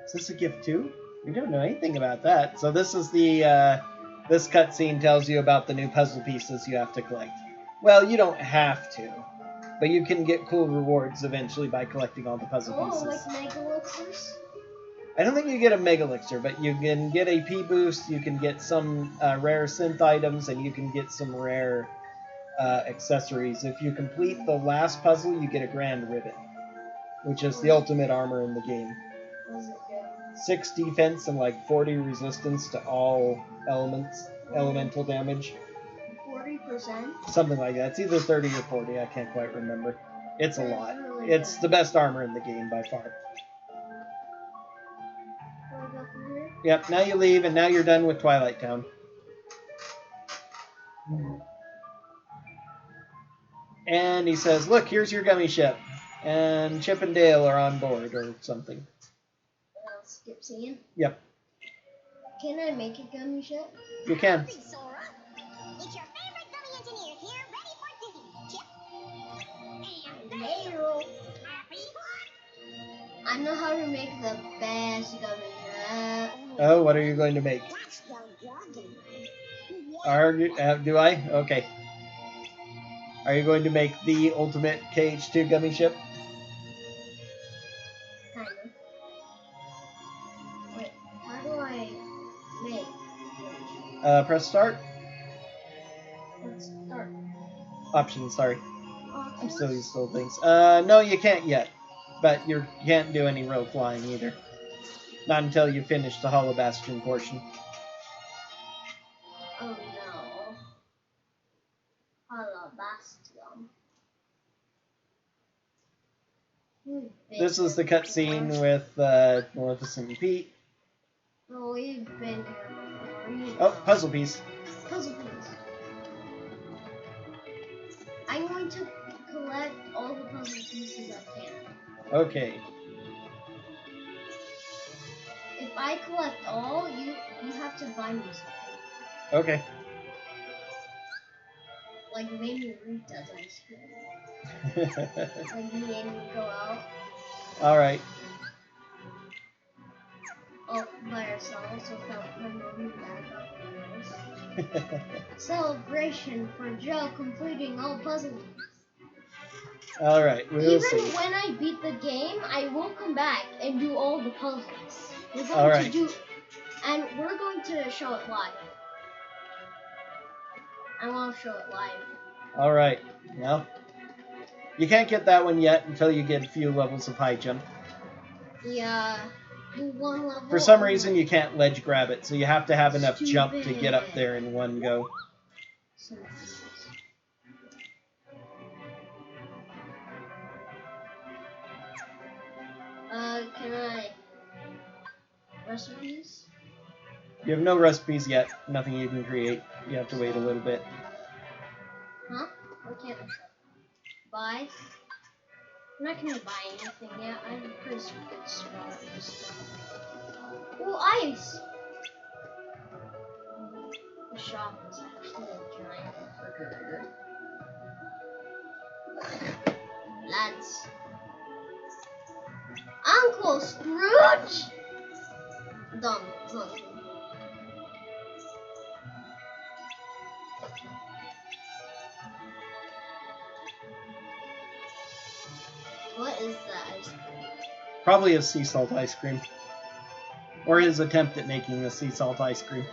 Is this a gift too? We don't know anything about that. So this is the, this cutscene tells you about the new puzzle pieces you have to collect. Well, you don't have to, but you can get cool rewards eventually by collecting all the puzzle pieces. Oh, like Mega Elixirs? I don't think you get a Mega Elixir, but you can get a P boost, you can get some rare synth items, and you can get some rare accessories. If you complete the last puzzle, you get a Grand Ribbon, which is the ultimate armor in the game. What does it do? 6 defense and like 40 resistance to all elemental damage. 40%? Something like that. It's either 30 or 40, I can't quite remember. It's a lot. Really It's good. the best armor in the game by far. Do I go through here? Yep, now you leave, and now you're done with Twilight Town. And he says, look, here's your gummy ship. And Chip and Dale are on board, or something. I'll skip scene. Yep, Can I make a gummy ship? you can. Howdy, Sora. It's your favorite gummy engineer here, ready for duty. Chip. And Dale. Happy fun. I know how to make the best gummy ship. Oh, what are you going to make? That's the Do I? Okay. Are you going to make the ultimate KH2 gummy ship? Kind of. Wait, how do I make? Press start. Let's start. Options, sorry. I'm Options? still used to old things. No, you can't yet. But you can't do any rope flying either. Not until you finish the Hollow Bastion portion. Oh no. Hollow Bastion. This is the cutscene with Maleficent and Pete. Oh, we've been here before. Oh, puzzle piece. Puzzle piece. I'm going to collect all the puzzle pieces I can. Okay. If I collect all, you have to buy me something. Okay. Like maybe Rita's ice cream. Like you made me go out. Alright. Oh, by ourselves without my mom and dad helping us. Celebration for Joe completing all puzzles. Alright, we'll Even see. when I beat the game, I will come back and do all the puzzles. We're going All right. to do, and we're going to show it live. I want to show it live. Alright. Well, you can't get that one yet until you get a few levels of high jump. Yeah, do one level. For some reason, you can't ledge grab it, so you have to have enough jump to get up there in one go. So nice. Can I recipes? You have no recipes yet. Nothing you can create. You have to wait a little bit. Huh? What can't I buy? I'm not gonna buy anything yet. I have a pretty good spot. Ooh, ice! The shop is actually a giant refrigerator. Lads. Uncle Scrooge! Dumb. Look. What is that ice cream? Probably a sea salt ice cream. Or his attempt at making the sea salt ice cream.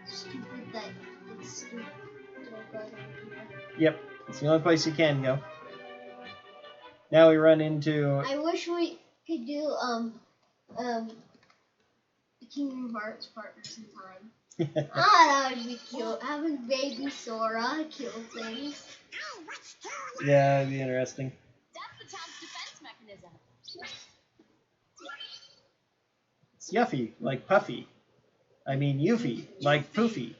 Stupid that it's stupid. Yep, it's the only place you can go. Now we run into... I wish we could do Kingdom Hearts Partners in Time. That would be cute. Having baby Sora kill things. Yeah, that'd be interesting. That's the town's defense mechanism. It's Yuffie, like Puffy. I mean Yuffie, like Poofy.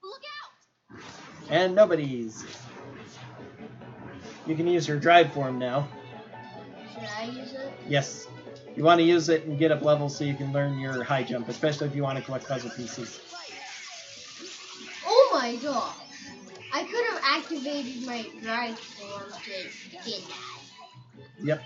Look out! And nobody's. You can use your drive form now. Should I use it? Yes. You want to use it and get up levels so you can learn your high jump, especially if you want to collect puzzle pieces. Oh my god! I could have activated my drive form to get that. Yep.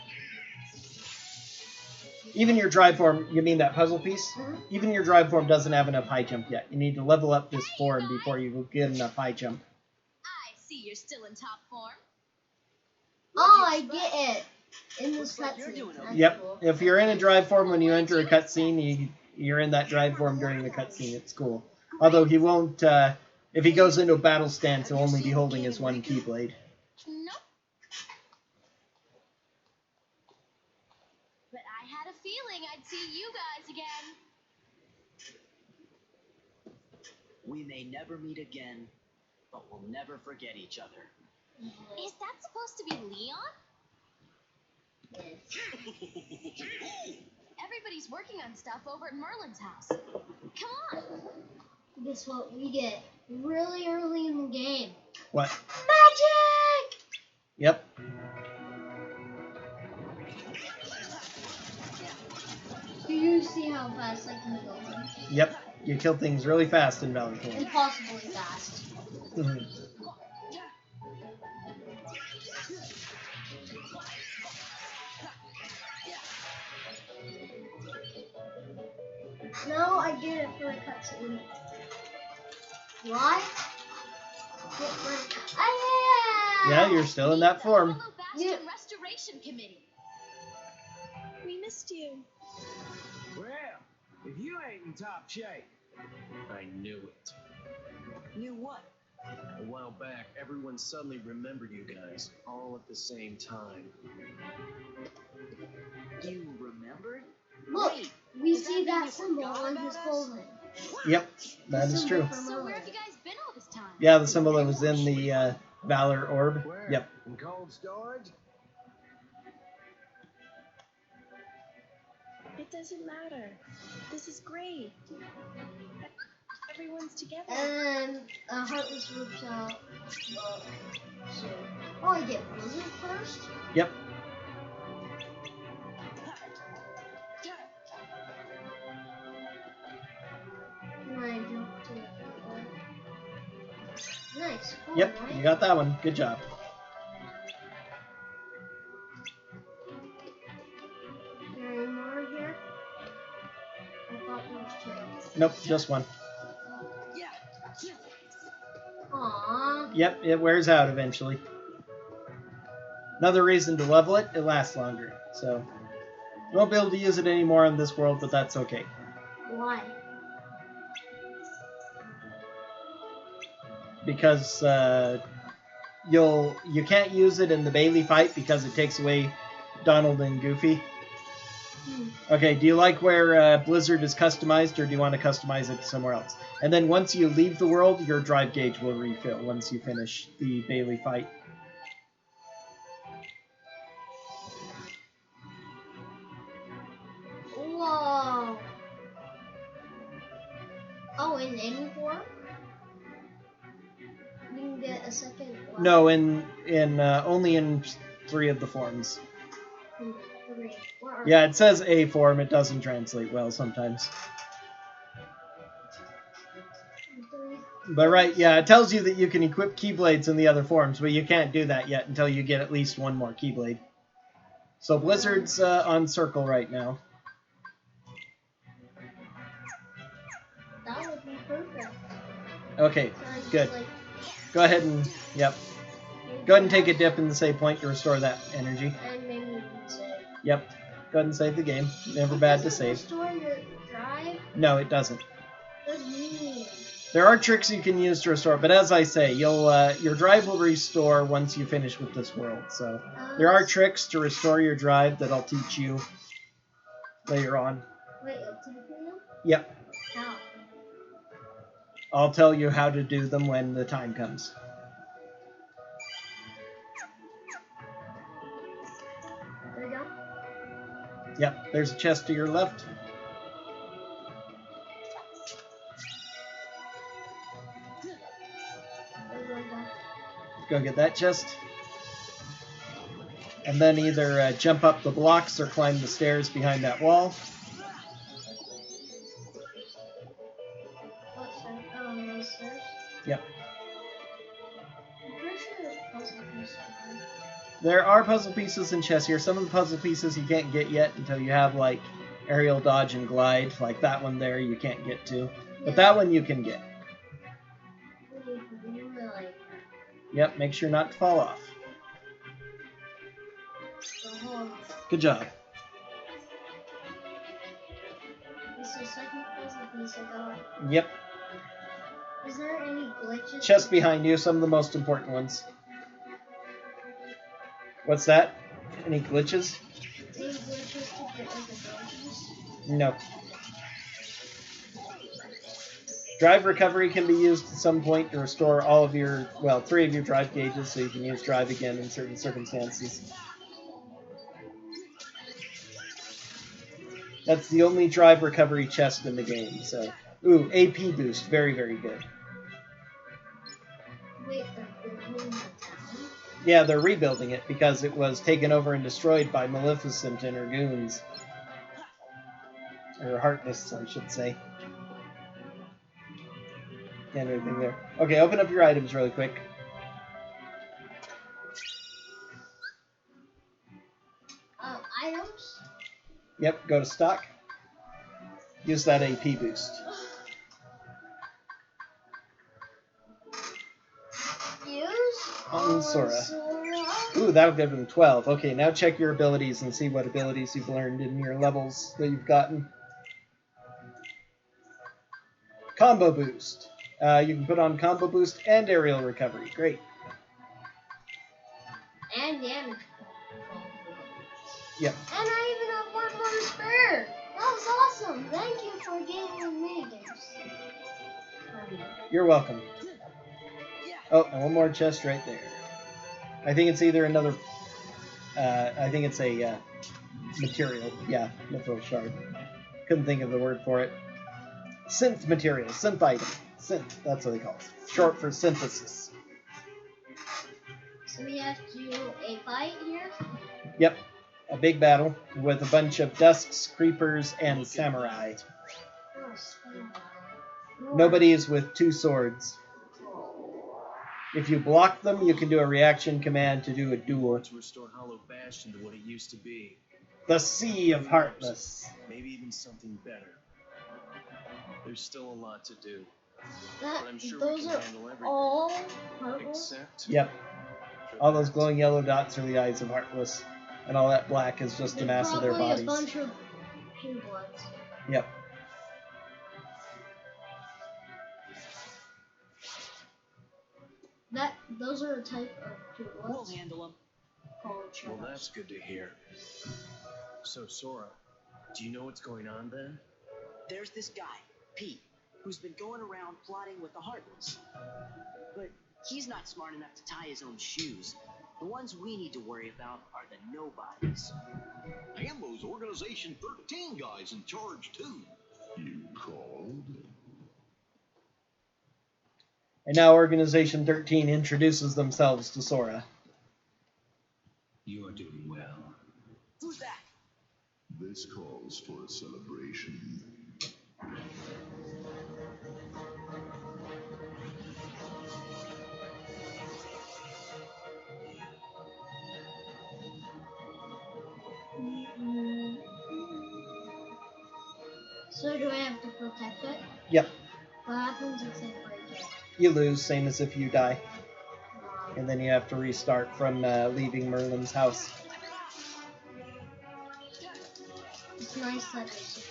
Even your drive form, you mean that puzzle piece? Mm-hmm. Even your drive form doesn't have enough high jump yet. You need to level up this form before you get enough high jump. I see you're still in top form. Oh, I get it. In this cutscene. Yep. Cool. If you're in a drive form when you enter a cutscene, you're in that drive form during the cutscene. It's cool. Although he won't, if he goes into a battle stance, he'll only be holding his one keyblade. Nope. But I had a feeling I'd see you guys again. We may never meet again, but we'll never forget each other. Is that supposed to be Leon? Everybody's working on stuff over at Merlin's house. Come on. Guess what we get really early in the game? What? Magic! Yep. Do you see how fast I can kill them? Yep. You kill things really fast in Valley Form. Impossibly fast. No, I get it for a cutscene. Why? Yeah, you're still in that form. Hollow Bastion Restoration Committee. We missed you. Well, if you ain't in top shape. I knew it. Knew what? A while back, everyone suddenly remembered you guys, all at the same time. You remembered? Look, Wait, we does that see mean that you symbol forgot on about his us? clothing. Yep, that is true. So where have you guys been all this time? Yeah, the symbol that was in the Valor Orb. Where? Yep. In cold storage? It doesn't matter. This is great. Everyone's together. And Heartless Roof's out. So, oh, I get Blizzard first? Yep. And I jump to the floor. Nice. Cool, Yep, right? you got that one. Good job. Is there any more here? I thought there was two. Nope, just one. Aww. Yep, it wears out eventually. Another reason to level it, it lasts longer. So, you won't be able to use it anymore in this world, but that's okay. Why? Because you can't use it in the Bailey fight because it takes away Donald and Goofy. Okay, do you like where Blizzard is customized, or do you want to customize it somewhere else? And then once you leave the world, your drive gauge will refill once you finish the Bailey fight. Whoa. Oh, in any form? You can get a second one? No, only in 3 of the forms. 3. Yeah, it says A form. It doesn't translate well sometimes. 3. But right, yeah, it tells you that you can equip Keyblades in the other forms, but you can't do that yet until you get at least one more Keyblade. So Blizzard's on Circle right now. That would be perfect. Okay, So I just, good. like, Go ahead and, yep. Go ahead and take a dip in the save point to restore that energy. and maybe you can save. Yep. Go ahead and save the game. Never bad to Does it save. restore your drive? No, it doesn't. What do you mean? There are tricks you can use to restore, but as I say, your drive will restore once you finish with this world. So there are tricks to restore your drive that I'll teach you later on. Wait, you'll teach me them? Yep. How? I'll tell you how to do them when the time comes. There we go. Yep, there's a chest to your left. There we go. Go get that chest. And then either jump up the blocks or climb the stairs behind that wall. What side? Oh, those stairs? Yep. I'm pretty sure there's puzzle pieces. There are puzzle pieces in chests here. Some of the puzzle pieces you can't get yet until you have, like, aerial dodge and glide. Like that one there you can't get to. But that one you can get. Yep, make sure not to fall off. Good job. This is the second puzzle piece I got. Yep. Is there any glitches? Chest behind you, some of the most important ones. What's that? Any glitches? Any glitches to get like the dodges? No. Drive recovery can be used at some point to restore all of your, well, 3 of your drive gauges, so you can use drive again in certain circumstances. That's the only drive recovery chest in the game, so... Ooh, AP boost. Very, very good. Wait, they're building the town? Yeah, they're rebuilding it because it was taken over and destroyed by Maleficent and her goons. Or Heartless, I should say. Can't do anything there. Okay, open up your items really quick. Items? Yep, go to stock. Use that AP boost. Use? On Sora. Sora. Ooh, that'll give him 12. Okay, now check your abilities and see what abilities you've learned in your levels that you've gotten. Combo boost. You can put on combo boost and aerial recovery. Great. And damage. Yep. And I even have 1 more to spare. That was awesome. Thank you for getting the minigames. You're welcome. Oh, and one more chest right there. I think it's either another... I think it's a material. Yeah, mithril shard. Couldn't think of the word for it. Synth material. Synth item. Synth. That's what they call it. Short for synthesis. So we have to do a fight here? Yep. A big battle with a bunch of dusks, creepers, and samurai. Nobody is with 2 swords. If you block them, you can do a reaction command to do a duel. To restore Hollow Bastion to what it used to be. The Sea of Heartless. Maybe even something better. There's still a lot to do. That, But I'm sure those we can are handle everything. all purple? Except... Yep. All those glowing yellow dots are the eyes of Heartless. And all that black is just the mass of their bodies. Probably a bunch of pink bloods. Yep. Those are a type of pink We'll bloods. handle them. Called Well, sharks. that's good to hear. So, Sora, Do you know what's going on, Ben? There's this guy, Pete, who's been going around plotting with the Heartless. But he's not smart enough to tie his own shoes. The ones we need to worry about are the nobodies. And those Organization 13 guys in charge, too. You called? And now Organization 13 introduces themselves to Sora. You are doing well. Who's that? This calls for a celebration. So do I have to protect it? Yep. What happens if they break it? You lose, same as if you die. And then you have to restart from leaving Merlin's house. It's nice that it's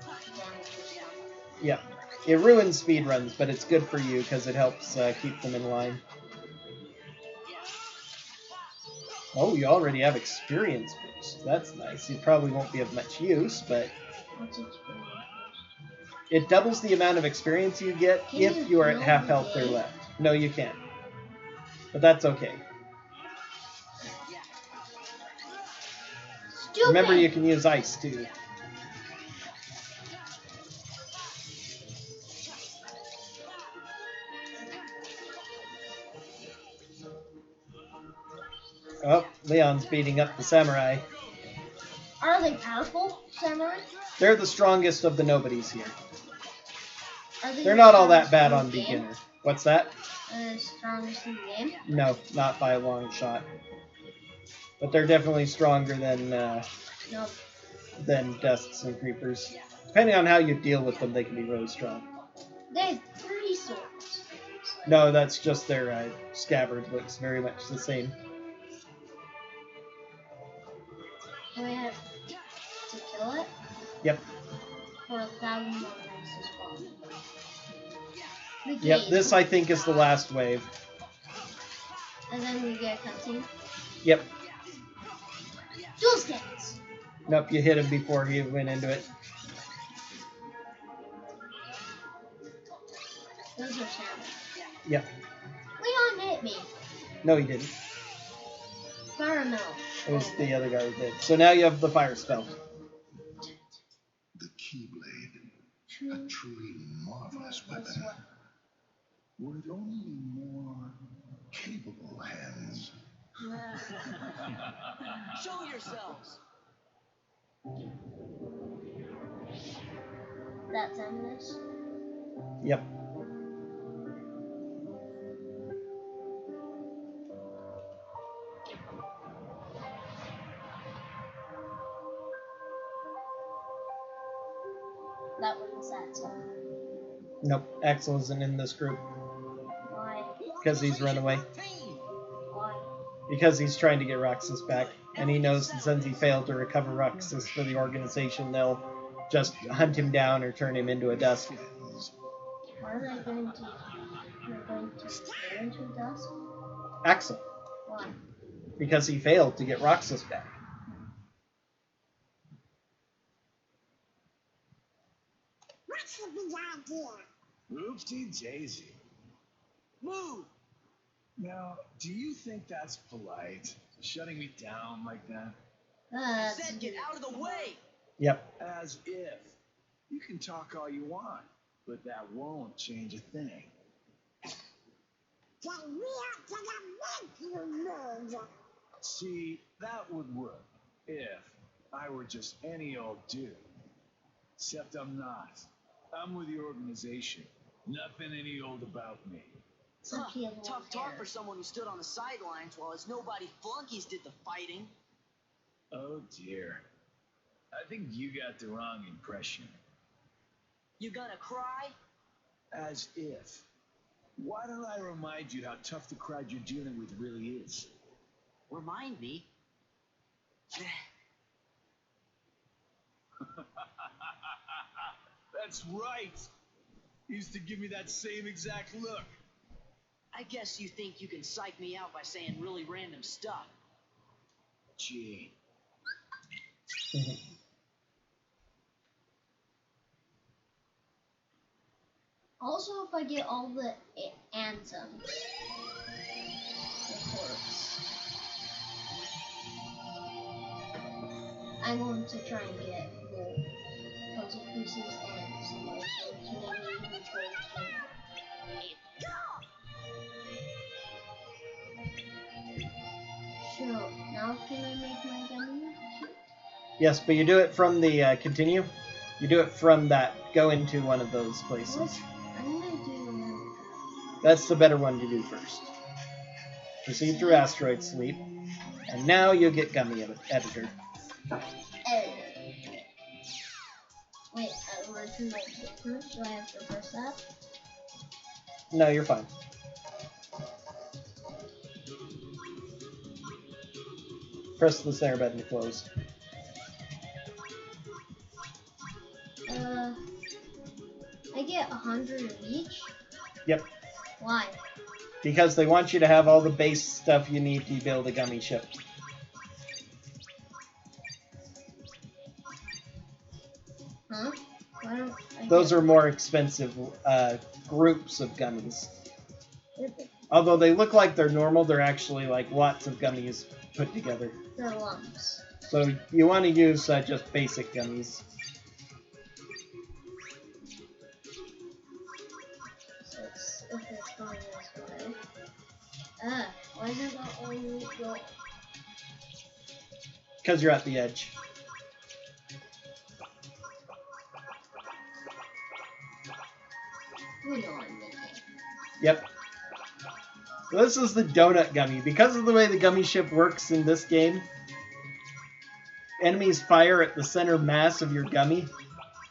damage. Yep. It ruins speedruns, but it's good for you because it helps keep them in line. Oh, you already have experience boost. That's nice. It probably won't be of much use, but What's experience? it doubles the amount of experience you get if you are at half health or left. No, you can't. But that's okay. Stupid. Remember, you can use ice, too. Oh, Leon's beating up the samurai. Are they powerful, samurai? They're the strongest of the nobodies here. Are they They're not all the that bad strongest on in the game? beginner. What's that? Are they strongest in the game? No, not by a long shot. But they're definitely stronger No. than Dusts and Creepers. Depending on how you deal with them, they can be really strong. They have 3 swords. No, that's just their scabbard looks very much the same. Do I have to kill it? Yep. For 1,000 more ranks to spawn. The Yep, game. this I think is the last wave. And then we get a cutscene. Yep. Dual stance! Nope, you hit him before he went into it. Those are samurai. Yep. Leon hit me. No, he didn't. Caramel. It was the other guy who did. So now you have the fire spell. The Keyblade. A truly marvelous weapon. Were it only more capable hands. Show yourselves! That's ominous. Yep. That one's that song. Nope, Axel isn't in this group. Why? Because he's run away. Why? Because he's trying to get Roxas back. And he knows that since he failed to recover Roxas for the organization, they'll just hunt him down or turn him into a dusk. Why are they going to... They're going to go into dust? Axel. Why? Because he failed to get Roxas back. What's the big idea? Oopsie daisy. Move! Now, do you think that's polite? Shutting me down like that? I said get out of the way! Yep. As if. You can talk all you want, but that won't change a thing. Then we have to make you move. See, that would work if I were just any old dude. Except I'm not. I'm with the organization. Nothing any old about me. Tough talk for someone who stood on the sidelines while his nobody flunkies did the fighting. Oh dear. I think you got the wrong impression. You gonna cry? As if. Why don't I remind you how tough the crowd you're dealing with really is? Remind me? That's right. He used to give me that same exact look. I guess you think you can psych me out by saying really random stuff. Gee. Also, if I get all the anthems, of course, I'm going to try and get the puzzle pieces and some other things, maybe even gold. So, now can I make my gummy? Yes, but you do it from the continue. You do it from that. Go into one of those places. I'm gonna do That's the better one to do first. Proceed through asteroid sleep, and now you'll get gummy editor. Wait, I want to make it first. Do I have to press that? No, you're fine. Press the center button to close. I get 100 of each? Yep. Why? Because they want you to have all the base stuff you need to build a gummy ship. Huh? Why don't Those are more expensive groups of gummies. Although they look like they're normal, they're actually like lots of gummies put together. They're lumps. So you want to use just basic gummies. So if it's going this way. Why does it only go? Because you're at the edge. We know I'm making. Yep. So this is the donut gummy. Because of the way the gummy ship works in this game, enemies fire at the center mass of your gummy.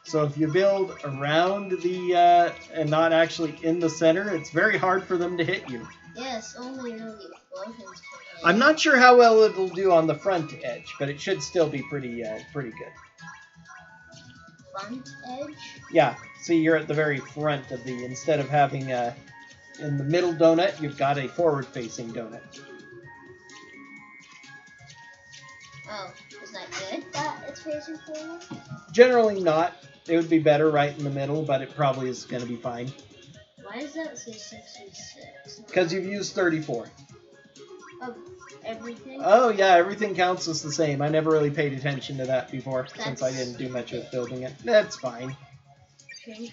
So if you build around the, and not actually in the center, it's very hard for them to hit you. Yes, only really explosions can hit. I'm not sure how well it'll do on the front edge, but it should still be pretty good. Front edge? Yeah, see, you're at the very front of the, instead of having in the middle donut, you've got a forward-facing donut. Oh, is that good that it's facing forward? Generally not. It would be better right in the middle, but it probably is going to be fine. Why does that say 66? Because you've used 34. Of everything? Oh yeah, everything counts as the same. I never really paid attention to that before, since I didn't do much with building it. That's fine. Okay.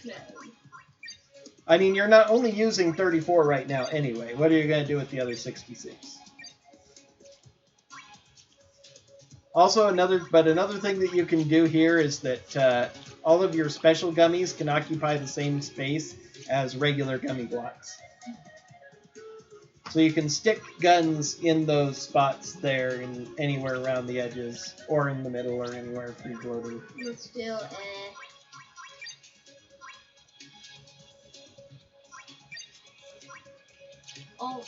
I mean, you're not only using 34 right now anyway. What are you going to do with the other 66? Also, another thing that you can do here is that all of your special gummies can occupy the same space as regular gummy blocks. So you can stick guns in those spots there and anywhere around the edges, or in the middle, or anywhere free-floating. Let's do Oh,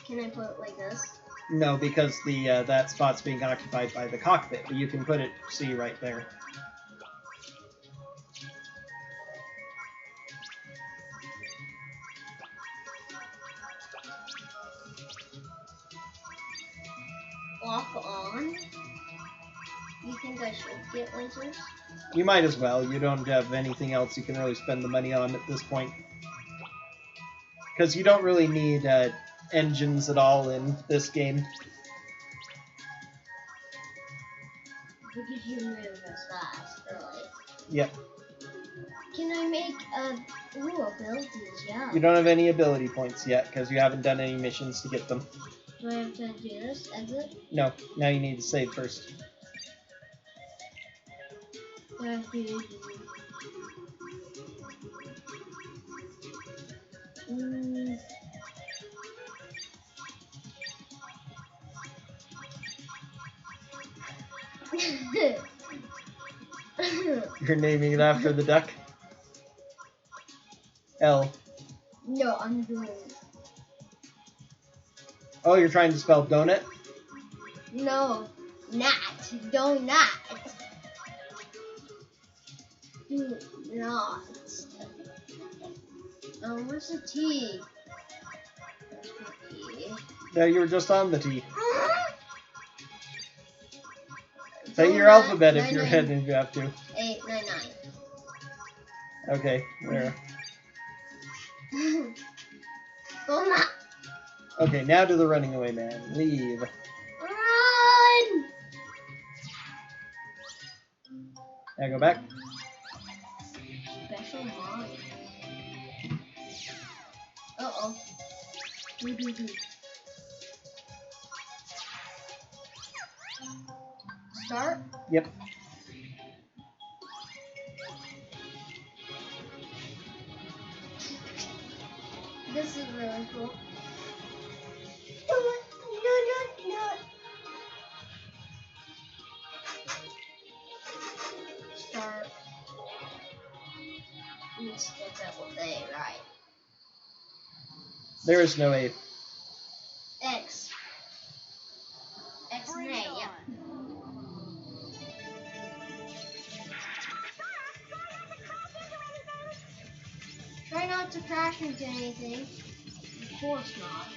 can I put it like this? No, because the that spot's being occupied by the cockpit, but you can put it, see, right there. Lock on? You think I should get lasers? You might as well. You don't have anything else you can really spend the money on at this point. Because you don't really need engines at all in this game. Because you move as fast, really. Yep. Can I make abilities? Yeah. You don't have any ability points yet, because you haven't done any missions to get them. Do I have to do this? Exit? No. Now you need to save first. Do I have to do You're naming it after the duck? L. No, I'm doing. Oh, you're trying to spell donut? No, not. Donut. Do not. Oh, where's the T? There's my T. No, you were just on the T. Say your alphabet if you're heading if you have to. 899. Okay, there. Go now. Okay, now to the running away man. Leave. Run! Now go back. Special mod. Uh-oh. Start? Yep. This is really cool. No. Start. Let's get that with A, right? There is no A. X. X and A, yeah. Try not to crash into anything. Of course not.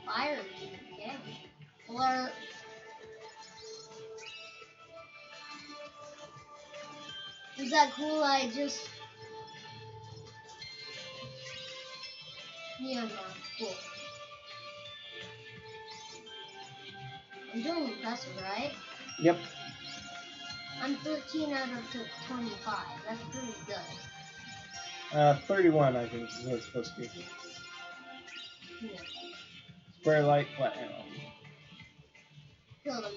Fire again. Alert. Was that cool? I just... Yeah, no, cool. I'm doing impressive, right? Yep. I'm 13 out of 25. That's pretty good. 31, I think, is what it's supposed to be. Yeah. Square light, flat arrow. Killed him.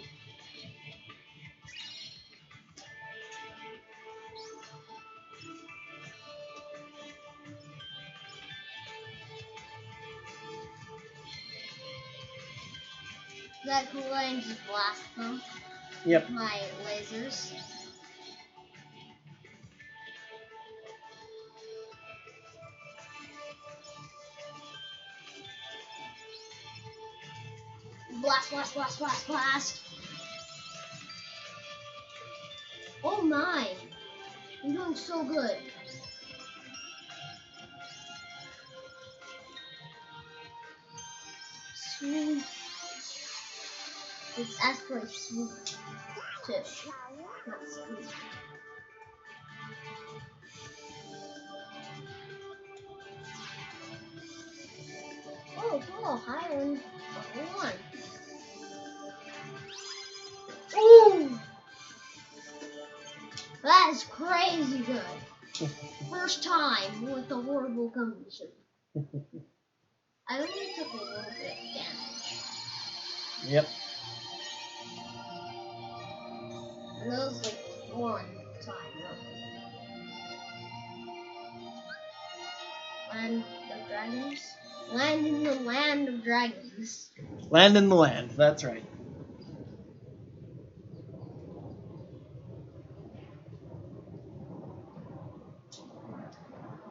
Is that cool? I can just blast them. Yep. With my lasers. Blast. Oh my. I'm doing so good. Sweet. It's actually sweet too. Not sweet. Oh, cool. Highland. One. Ooh! That is crazy good. First time with a horrible combination. I only took a little bit of damage. Yep. And that was like one time, roughly. Land of Dragons? Land in the Land of Dragons. Land in the land, that's right.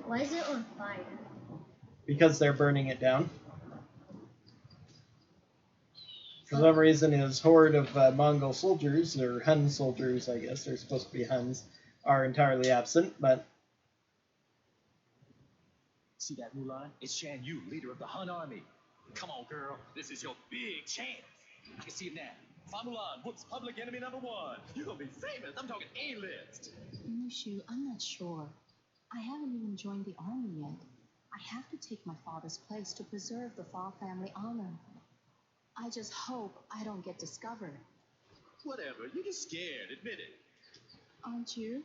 Why is it on fire? Because they're burning it down. For some reason, his horde of Mongol soldiers, or Hun soldiers, I guess, they're supposed to be Huns, are entirely absent, but... See that, Mulan? It's Shan Yu, leader of the Han army. Come on, girl. This is your big chance. I can see it now. Fa Mulan, whoop's public enemy #1. You're gonna be famous. I'm talking A-list. Mushu, I'm not sure. I haven't even joined the army yet. I have to take my father's place to preserve the Fa family honor. I just hope I don't get discovered. Whatever. You're just scared. Admit it. Aren't you?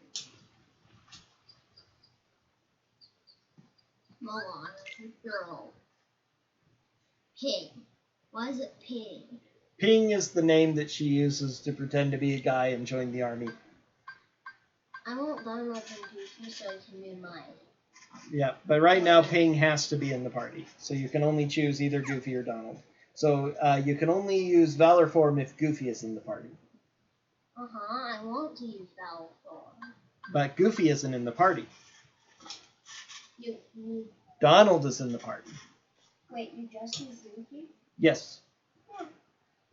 Moana, girl. Pig. Why is it pig? Ping is the name that she uses to pretend to be a guy and join the army. I won't Donald and Goofy so I can do mine. Yeah, but right now Ping has to be in the party, so you can only choose either Goofy or Donald. So you can only use Valor form if Goofy is in the party. I want to use Valor form. But Goofy isn't in the party. You Donald is in the party. Wait, you just use Goofy? Yes.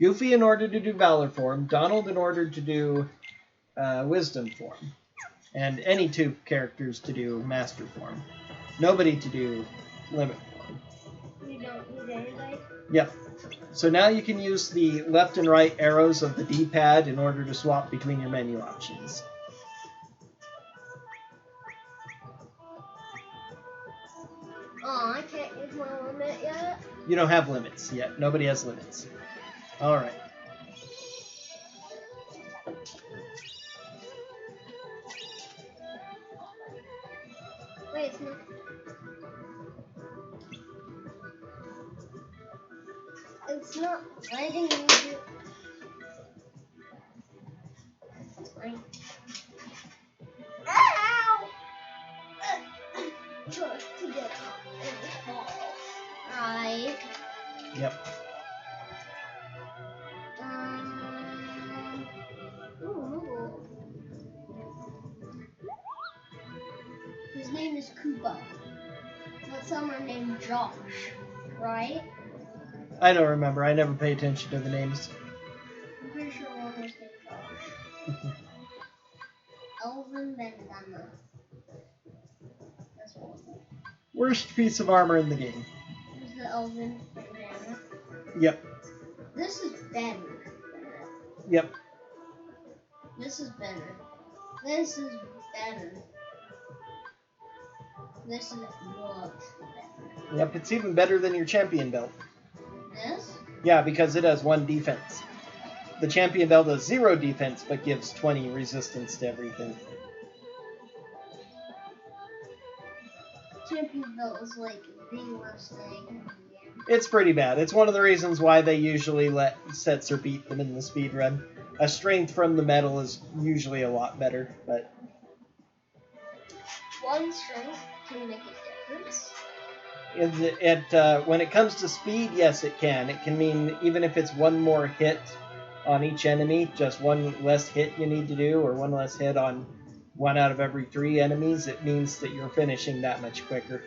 Goofy in order to do Valor form, Donald in order to do Wisdom form, and any two characters to do Master form. Nobody to do Limit form. You don't need anybody? Yep. So now you can use the left and right arrows of the D-pad in order to swap between your menu options. Oh, I can't use my limit yet? You don't have limits yet. Nobody has limits. All right. Wait, it's not. It's not letting me do. Right. Ow! Just to get up and fall. Right. Yep. Ooh. His name is Koopa. But some are named Josh, right? I don't remember. I never pay attention to the names. I'm pretty sure one was named Josh. Elvin Bandana. That's what. Worst piece of armor in the game. Is the Elvin Bandana? Yep. This is better. Yep. This is better. This is better. This is much better. Yep, it's even better than your champion belt. This? Yeah, because it has 1 defense. The champion belt has 0 defense, but gives 20 resistance to everything. Champion belt is like the worst thing in the game. It's pretty bad. It's one of the reasons why they usually let Setzer beat them in the speedrun. A strength from the metal is usually a lot better, but... One strength can make a difference. When it comes to speed, yes, it can. It can mean even if it's 1 more hit on each enemy, just 1 less hit you need to do, or 1 less hit on 1 out of every 3 enemies, it means that you're finishing that much quicker.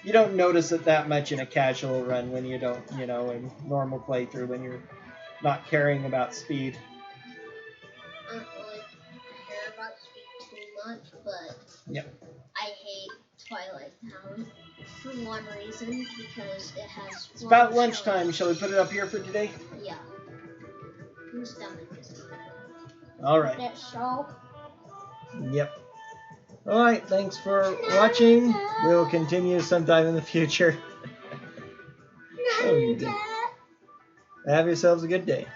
You don't notice it that much in a casual run when you don't, in normal playthrough when you're not caring about speed. I don't really care about speed too much, but Yep. I hate Twilight Town for one reason, because it has... It's about lunchtime. Shall we put it up here for today? Yeah. Whose stomach is it? All right. That show? Yep. All right. Thanks for watching. We'll continue sometime in the future. Oh, you did. Have yourselves a good day.